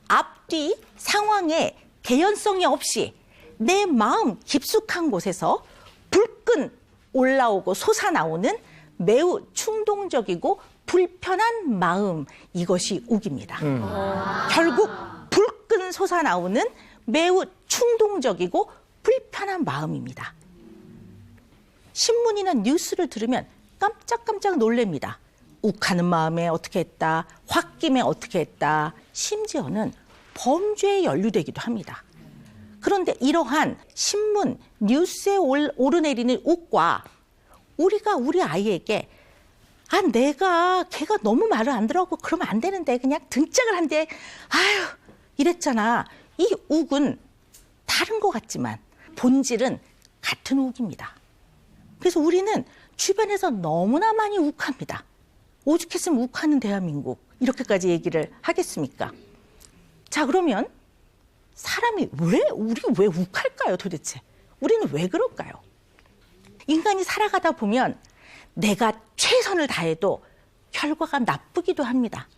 [SPEAKER 6] 앞뒤 상황에 개연성이 없이 내 마음 깊숙한 곳에서 불끈 올라오고 솟아나오는 매우 충동적이고 불편한 마음, 이것이 욱입니다. 결국 불끈 솟아나오는 매우 충동적이고 불편한 마음입니다. 신문이나 뉴스를 들으면 깜짝깜짝 놀랍니다. 욱하는 마음에 어떻게 했다, 홧김에 어떻게 했다, 심지어는 범죄에 연루되기도 합니다. 그런데 이러한 신문, 뉴스에 오르내리는 욱과 우리가 우리 아이에게 걔가 너무 말을 안 들어하고 그러면 안 되는데 그냥 등짝을 한대 이랬잖아. 이 욱은 다른 것 같지만 본질은 같은 욱입니다. 그래서 우리는 주변에서 너무나 많이 욱합니다. 오죽했으면 욱하는 대한민국 이렇게까지 얘기를 하겠습니까? 자, 그러면 사람이 우리 왜 욱할까요 도대체? 우리는 왜 그럴까요? 인간이 살아가다 보면 내가 최선을 다해도 결과가 나쁘기도 합니다.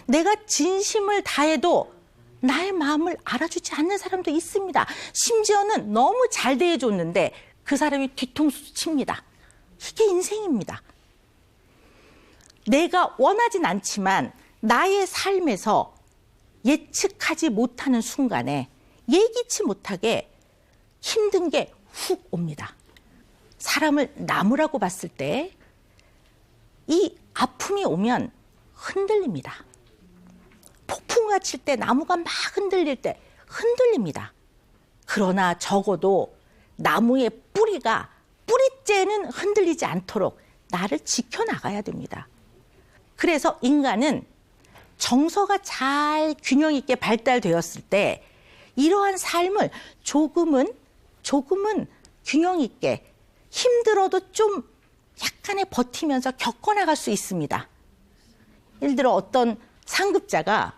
[SPEAKER 6] 내가 진심을 다해도 나의 마음을 알아주지 않는 사람도 있습니다. 심지어는 너무 잘 대해줬는데 그 사람이 뒤통수 칩니다. 이게 인생입니다. 내가 원하진 않지만 나의 삶에서 예측하지 못하는 순간에 예기치 못하게 힘든 게 훅 옵니다. 사람을 나무라고 봤을 때 이 아픔이 오면 흔들립니다. 폭풍우가 칠 때 나무가 막 흔들릴 때 흔들립니다. 그러나 적어도 나무의 뿌리째는 흔들리지 않도록 나를 지켜나가야 됩니다. 그래서 인간은 정서가 잘 균형 있게 발달되었을 때 이러한 삶을 조금은 균형 있게 힘들어도 좀 약간의 버티면서 겪어나갈 수 있습니다. 예를 들어 어떤 상급자가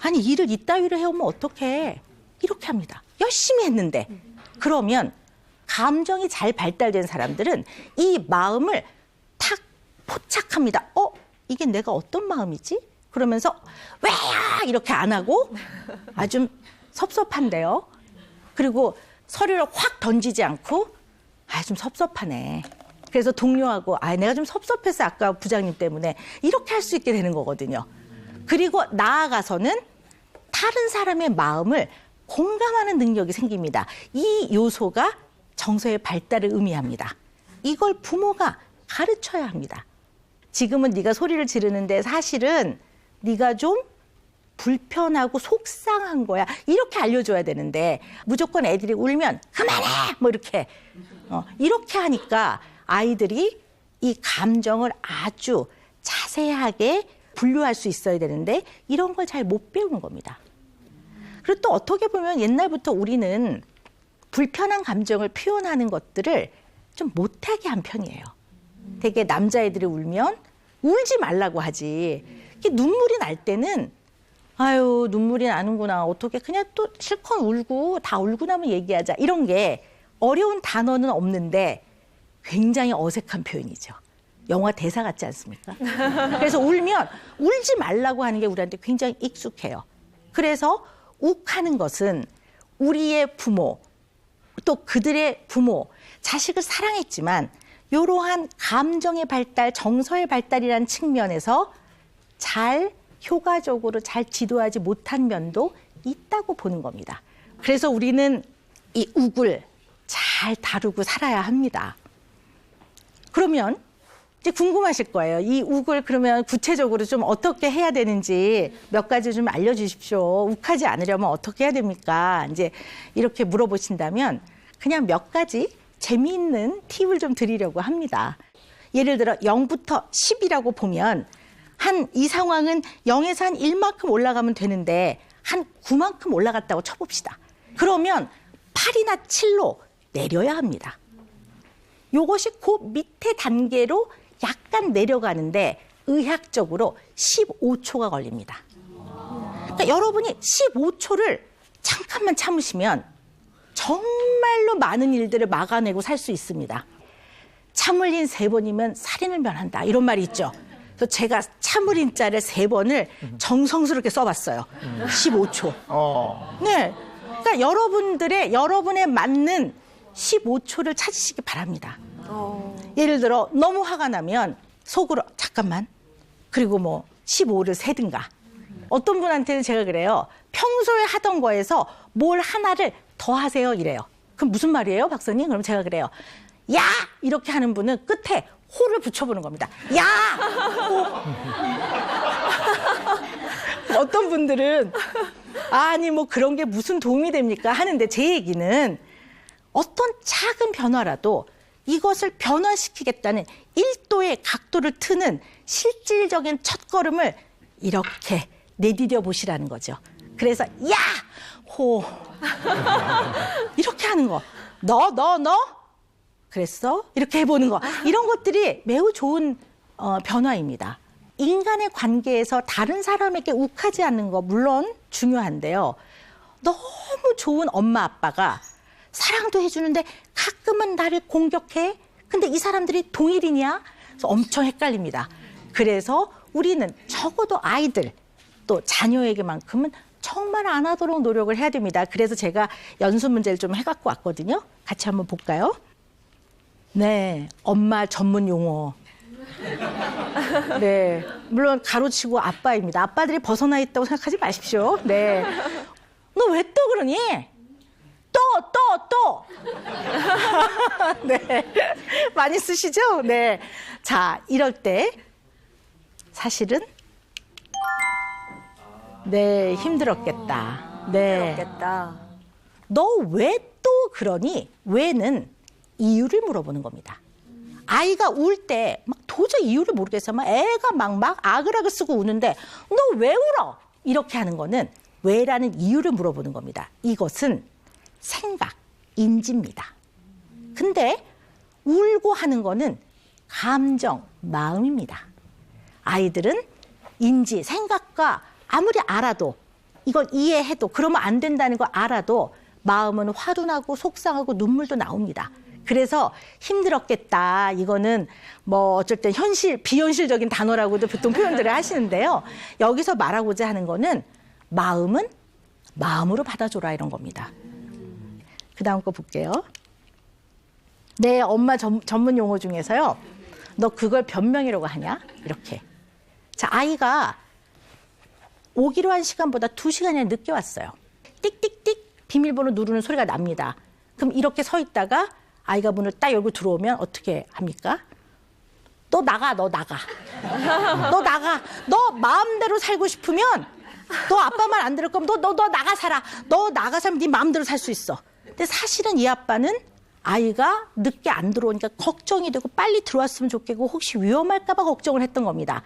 [SPEAKER 6] 아니 일을 이따위로 해오면 어떡해 이렇게 합니다. 열심히 했는데 그러면 감정이 잘 발달된 사람들은 이 마음을 탁 포착합니다. 이게 내가 어떤 마음이지? 그러면서 왜 이렇게 안 하고 아주 섭섭한데요. 그리고 서류를 확 던지지 않고 좀 섭섭하네. 그래서 동료하고 내가 좀 섭섭해서 아까 부장님 때문에 이렇게 할 수 있게 되는 거거든요. 그리고 나아가서는 다른 사람의 마음을 공감하는 능력이 생깁니다. 이 요소가 정서의 발달을 의미합니다. 이걸 부모가 가르쳐야 합니다. 지금은 네가 소리를 지르는데 사실은 네가 좀 불편하고 속상한 거야. 이렇게 알려줘야 되는데 무조건 애들이 울면 그만해! 뭐 이렇게 하니까 아이들이 이 감정을 아주 자세하게 분류할 수 있어야 되는데 이런 걸 잘 못 배우는 겁니다. 그리고 또 어떻게 보면 옛날부터 우리는 불편한 감정을 표현하는 것들을 좀 못하게 한 편이에요. 되게 남자애들이 울면 울지 말라고 하지. 눈물이 날 때는 눈물이 나는구나. 어떻게 그냥 또 실컷 울고 다 울고 나면 얘기하자. 이런 게 어려운 단어는 없는데 굉장히 어색한 표현이죠. 영화 대사 같지 않습니까? 그래서 울면 울지 말라고 하는 게 우리한테 굉장히 익숙해요. 그래서 욱하는 것은 우리의 부모, 또 그들의 부모, 자식을 사랑했지만 이러한 감정의 발달, 정서의 발달이라는 측면에서 잘 효과적으로 잘 지도하지 못한 면도 있다고 보는 겁니다. 그래서 우리는 이 욱을 잘 다루고 살아야 합니다. 그러면 이제 궁금하실 거예요. 이 욱을 그러면 구체적으로 좀 어떻게 해야 되는지 몇 가지 좀 알려주십시오. 욱하지 않으려면 어떻게 해야 됩니까? 이제 이렇게 물어보신다면 그냥 몇 가지 재미있는 팁을 좀 드리려고 합니다. 예를 들어 0부터 10이라고 보면 이 상황은 0에서 한 1만큼 올라가면 되는데 한 9만큼 올라갔다고 쳐봅시다. 그러면 8이나 7로 내려야 합니다. 이것이 그 밑에 단계로 약간 내려가는데 의학적으로 15초가 걸립니다. 그러니까 여러분이 15초를 잠깐만 참으시면 정말로 많은 일들을 막아내고 살 수 있습니다. 참을 인 3번이면 살인을 면한다. 이런 말이 있죠. 그래서 제가 참을 인자를 3번을 정성스럽게 써봤어요. 15초. 네. 그러니까 여러분의 맞는 15초를 찾으시기 바랍니다. 예를 들어 너무 화가 나면 속으로 잠깐만 그리고 15를 세든가. 어떤 분한테는 제가 그래요. 평소에 하던 거에서 뭘 하나를 더 하세요 이래요. 그럼 무슨 말이에요 박사님? 그럼 제가 그래요. 야! 이렇게 하는 분은 끝에 호를 붙여보는 겁니다. 야! 호. 어떤 분들은 아니 그런 게 무슨 도움이 됩니까? 하는데 제 얘기는 어떤 작은 변화라도 이것을 변화시키겠다는 1도의 각도를 트는 실질적인 첫걸음을 이렇게 내디뎌 보시라는 거죠. 그래서 야! 호. 이렇게 하는 거. 너. 그랬어? 이렇게 해보는 거. 이런 것들이 매우 좋은 변화입니다. 인간의 관계에서 다른 사람에게 욱하지 않는 거 물론 중요한데요. 너무 좋은 엄마 아빠가 사랑도 해주는데 가끔은 나를 공격해? 근데 이 사람들이 동일이냐? 그래서 엄청 헷갈립니다. 그래서 우리는 적어도 아이들 또 자녀에게만큼은 정말 안 하도록 노력을 해야 됩니다. 그래서 제가 연수 문제를 좀 해갖고 왔거든요. 같이 한번 볼까요? 네, 엄마 전문 용어. 네, 물론 가로치고 아빠입니다. 아빠들이 벗어나 있다고 생각하지 마십시오. 네, 너 왜 또 그러니? 또. 네, 많이 쓰시죠? 네, 자, 이럴 때 사실은 네, 힘들었겠다. 네.
[SPEAKER 2] 그렇겠다.
[SPEAKER 6] 너 왜 또 그러니? 왜는 이유를 물어보는 겁니다. 아이가 울 때 막 도저히 이유를 모르겠어. 막 애가 막 아그라그 쓰고 우는데 너 왜 울어? 이렇게 하는 거는 왜라는 이유를 물어보는 겁니다. 이것은 생각, 인지입니다. 근데 울고 하는 거는 감정, 마음입니다. 아이들은 인지, 생각과 아무리 알아도 이걸 이해해도 그러면 안 된다는 걸 알아도 마음은 화도 나고 속상하고 눈물도 나옵니다. 그래서 힘들었겠다. 이거는 뭐 어쩔 땐 비현실적인 단어라고도 보통 표현들을 하시는데요. 여기서 말하고자 하는 거는 마음은 마음으로 받아줘라 이런 겁니다. 그 다음 거 볼게요. 내 엄마 전문 용어 중에서요. 너 그걸 변명이라고 하냐? 이렇게. 자, 아이가 오기로 한 시간보다 2시간이나 늦게 왔어요. 띡띡띡 비밀번호 누르는 소리가 납니다. 그럼 이렇게 서 있다가 아이가 문을 딱 열고 들어오면 어떻게 합니까? 너 나가. 너 나가. 너 마음대로 살고 싶으면 너 아빠 말 안 들을 거면 너 나가 살아. 너 나가 살면 네 마음대로 살 수 있어. 근데 사실은 이 아빠는 아이가 늦게 안 들어오니까 걱정이 되고 빨리 들어왔으면 좋겠고 혹시 위험할까 봐 걱정을 했던 겁니다.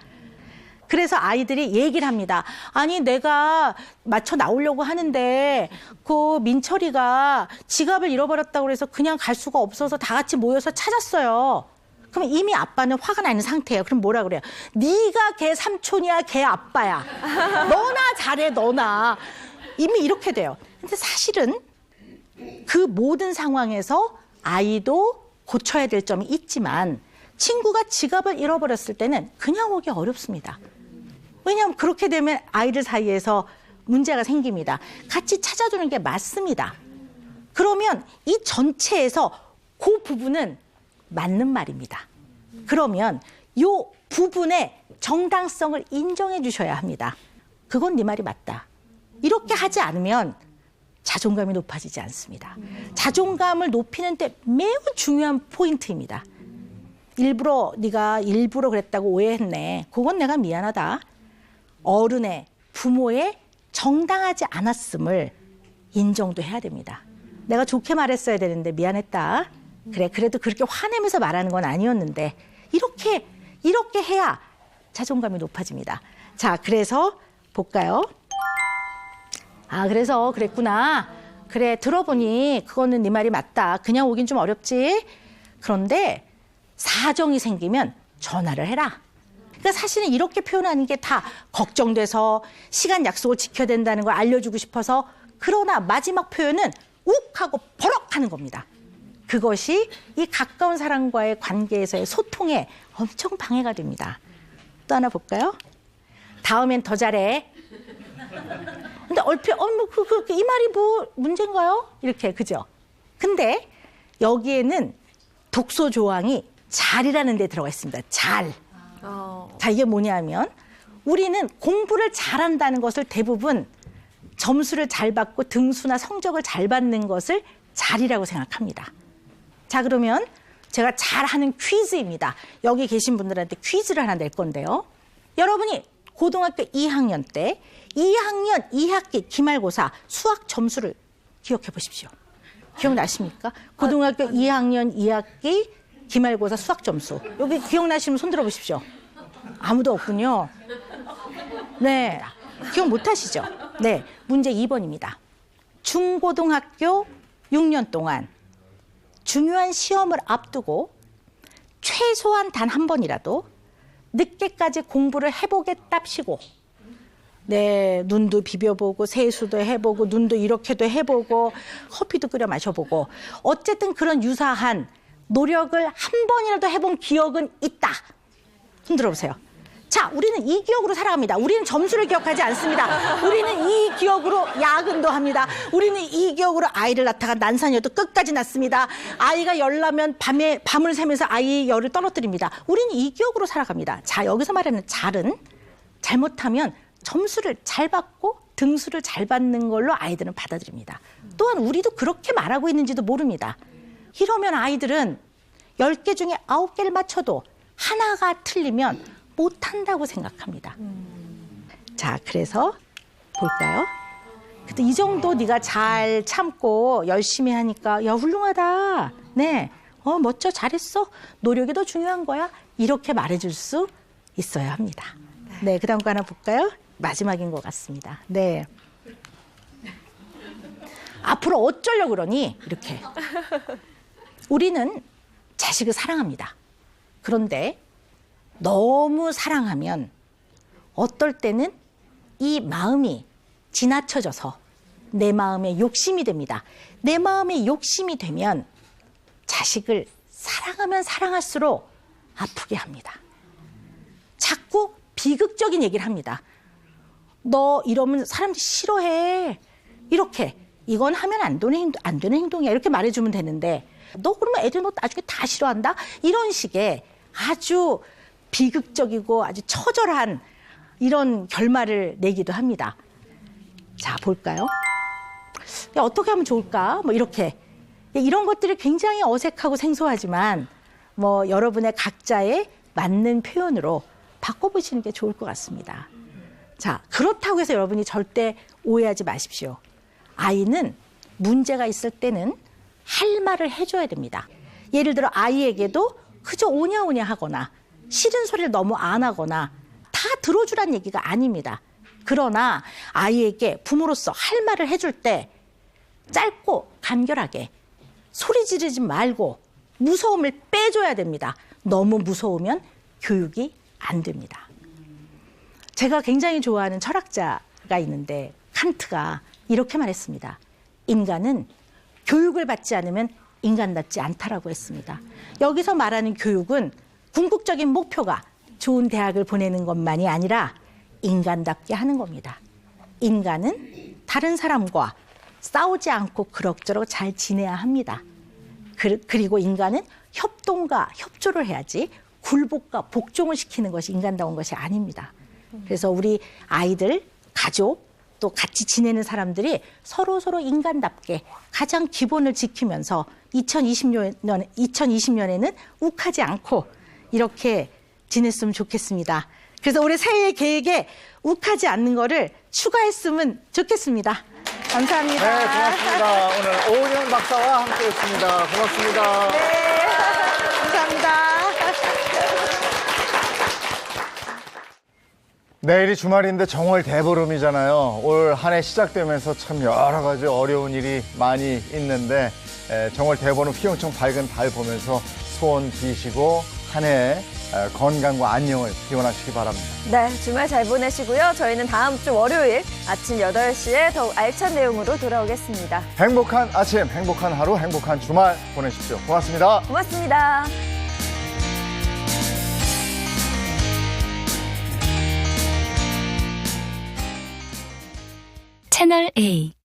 [SPEAKER 6] 그래서 아이들이 얘기를 합니다. 아니 내가 맞춰 나오려고 하는데 그 민철이가 지갑을 잃어버렸다고 그래서 그냥 갈 수가 없어서 다 같이 모여서 찾았어요. 그럼 이미 아빠는 화가 나 있는 상태예요. 그럼 뭐라 그래요? 네가 걔 삼촌이야, 걔 아빠야. 너나 잘해, 너나. 이미 이렇게 돼요. 근데 사실은 그 모든 상황에서 아이도 고쳐야 될 점이 있지만 친구가 지갑을 잃어버렸을 때는 그냥 오기 어렵습니다. 왜냐하면 그렇게 되면 아이들 사이에서 문제가 생깁니다. 같이 찾아주는 게 맞습니다. 그러면 이 전체에서 그 부분은 맞는 말입니다. 그러면 이 부분의 정당성을 인정해 주셔야 합니다. 그건 네 말이 맞다. 이렇게 하지 않으면 자존감이 높아지지 않습니다. 자존감을 높이는 데 매우 중요한 포인트입니다. 네가 일부러 그랬다고 오해했네. 그건 내가 미안하다. 어른의, 부모의 정당하지 않았음을 인정도 해야 됩니다. 내가 좋게 말했어야 되는데 미안했다. 그래, 그래도 그렇게 화내면서 말하는 건 아니었는데 이렇게 해야 자존감이 높아집니다. 자, 그래서 볼까요? 아, 그래서 그랬구나. 그래, 들어보니 그거는 네 말이 맞다. 그냥 오긴 좀 어렵지. 그런데 사정이 생기면 전화를 해라. 그러니까 사실은 이렇게 표현하는 게 다 걱정돼서 시간 약속을 지켜야 된다는 걸 알려주고 싶어서 그러나 마지막 표현은 욱 하고 버럭 하는 겁니다. 그것이 이 가까운 사람과의 관계에서의 소통에 엄청 방해가 됩니다. 또 하나 볼까요? 다음엔 더 잘해. 근데 얼핏 이 말이 뭐 문제인가요? 이렇게 그죠? 근데 여기에는 독소 조항이 잘이라는 데 들어가 있습니다. 잘. 자, 이게 뭐냐면 우리는 공부를 잘한다는 것을 대부분 점수를 잘 받고 등수나 성적을 잘 받는 것을 잘이라고 생각합니다. 자, 그러면 제가 잘하는 퀴즈입니다. 여기 계신 분들한테 퀴즈를 하나 낼 건데요. 여러분이 고등학교 2학년 때 2학년 2학기 기말고사 수학 점수를 기억해 보십시오. 기억나십니까? 고등학교 2학년 2학기 기말고사 수학 점수. 여기 기억나시면 손 들어보십시오. 아무도 없군요. 네, 기억 못하시죠? 네, 문제 2번입니다. 중고등학교 6년 동안 중요한 시험을 앞두고 최소한 단 한 번이라도 늦게까지 공부를 해보겠답시고 네, 눈도 비벼보고 세수도 해보고 눈도 이렇게도 해보고 커피도 끓여 마셔보고 어쨌든 그런 유사한 노력을 한 번이라도 해본 기억은 있다. 손 들어보세요. 자, 우리는 이 기억으로 살아갑니다. 우리는 점수를 기억하지 않습니다. 우리는 이 기억으로 야근도 합니다. 우리는 이 기억으로 아이를 낳다가 난산이어도 끝까지 낳습니다. 아이가 열나면 밤을 새면서 아이 열을 떨어뜨립니다. 우리는 이 기억으로 살아갑니다. 자, 여기서 말하는 잘은 잘못하면 점수를 잘 받고 등수를 잘 받는 걸로 아이들은 받아들입니다. 또한 우리도 그렇게 말하고 있는지도 모릅니다. 이러면 아이들은 10개 중에 9개를 맞춰도 하나가 틀리면 못한다고 생각합니다. 자, 그래서 볼까요? 그래도 이 정도 네가 잘 참고 열심히 하니까 야, 훌륭하다. 네, 멋져, 잘했어. 노력이 더 중요한 거야. 이렇게 말해줄 수 있어야 합니다. 네, 그 다음 거 하나 볼까요? 마지막인 것 같습니다. 네. 앞으로 어쩌려고 그러니? 이렇게. 우리는 자식을 사랑합니다. 그런데 너무 사랑하면 어떨 때는 이 마음이 지나쳐져서 내 마음에 욕심이 됩니다. 내 마음에 욕심이 되면 자식을 사랑하면 사랑할수록 아프게 합니다. 자꾸 비극적인 얘기를 합니다. 너 이러면 사람들이 싫어해. 이렇게. 이건 하면 안 되는 행동이야. 이렇게 말해주면 되는데 너 그러면 애들 너 나중에 다 싫어한다? 이런 식의 아주 비극적이고 아주 처절한 이런 결말을 내기도 합니다. 자, 볼까요? 야, 어떻게 하면 좋을까? 뭐 이렇게. 이런 것들이 굉장히 어색하고 생소하지만 뭐 여러분의 각자의 맞는 표현으로 바꿔보시는 게 좋을 것 같습니다. 자, 그렇다고 해서 여러분이 절대 오해하지 마십시오. 아이는 문제가 있을 때는 할 말을 해줘야 됩니다. 예를 들어 아이에게도 그저 오냐오냐 하거나 싫은 소리를 너무 안 하거나 다 들어주란 얘기가 아닙니다. 그러나 아이에게 부모로서 할 말을 해줄 때 짧고 간결하게 소리 지르지 말고 무서움을 빼줘야 됩니다. 너무 무서우면 교육이 안 됩니다. 제가 굉장히 좋아하는 철학자가 있는데 칸트가 이렇게 말했습니다. 인간은 교육을 받지 않으면 인간답지 않다라고 했습니다. 여기서 말하는 교육은 궁극적인 목표가 좋은 대학을 보내는 것만이 아니라 인간답게 하는 겁니다. 인간은 다른 사람과 싸우지 않고 그럭저럭 잘 지내야 합니다. 그리고 인간은 협동과 협조를 해야지 굴복과 복종을 시키는 것이 인간다운 것이 아닙니다. 그래서 우리 아이들, 가족, 또 같이 지내는 사람들이 서로 인간답게 가장 기본을 지키면서 2020년에는 욱하지 않고 이렇게 지냈으면 좋겠습니다. 그래서 올해 새해 계획에 욱하지 않는 거를 추가했으면 좋겠습니다. 감사합니다.
[SPEAKER 1] 네, 고맙습니다. 오늘 오은영 박사와 함께했습니다. 고맙습니다.
[SPEAKER 6] 네, 감사합니다.
[SPEAKER 1] 내일이 주말인데 정월 대보름이잖아요. 올 한 해 시작되면서 참 여러 가지 어려운 일이 많이 있는데 정월 대보름 휘영청 밝은 달 보면서 소원 비시고 한 해 건강과 안녕을 기원하시기 바랍니다.
[SPEAKER 2] 네, 주말 잘 보내시고요. 저희는 다음 주 월요일 아침 8시에 더욱 알찬 내용으로 돌아오겠습니다.
[SPEAKER 1] 행복한 아침, 행복한 하루, 행복한 주말 보내십시오. 고맙습니다.
[SPEAKER 2] 고맙습니다.
[SPEAKER 7] 채널 A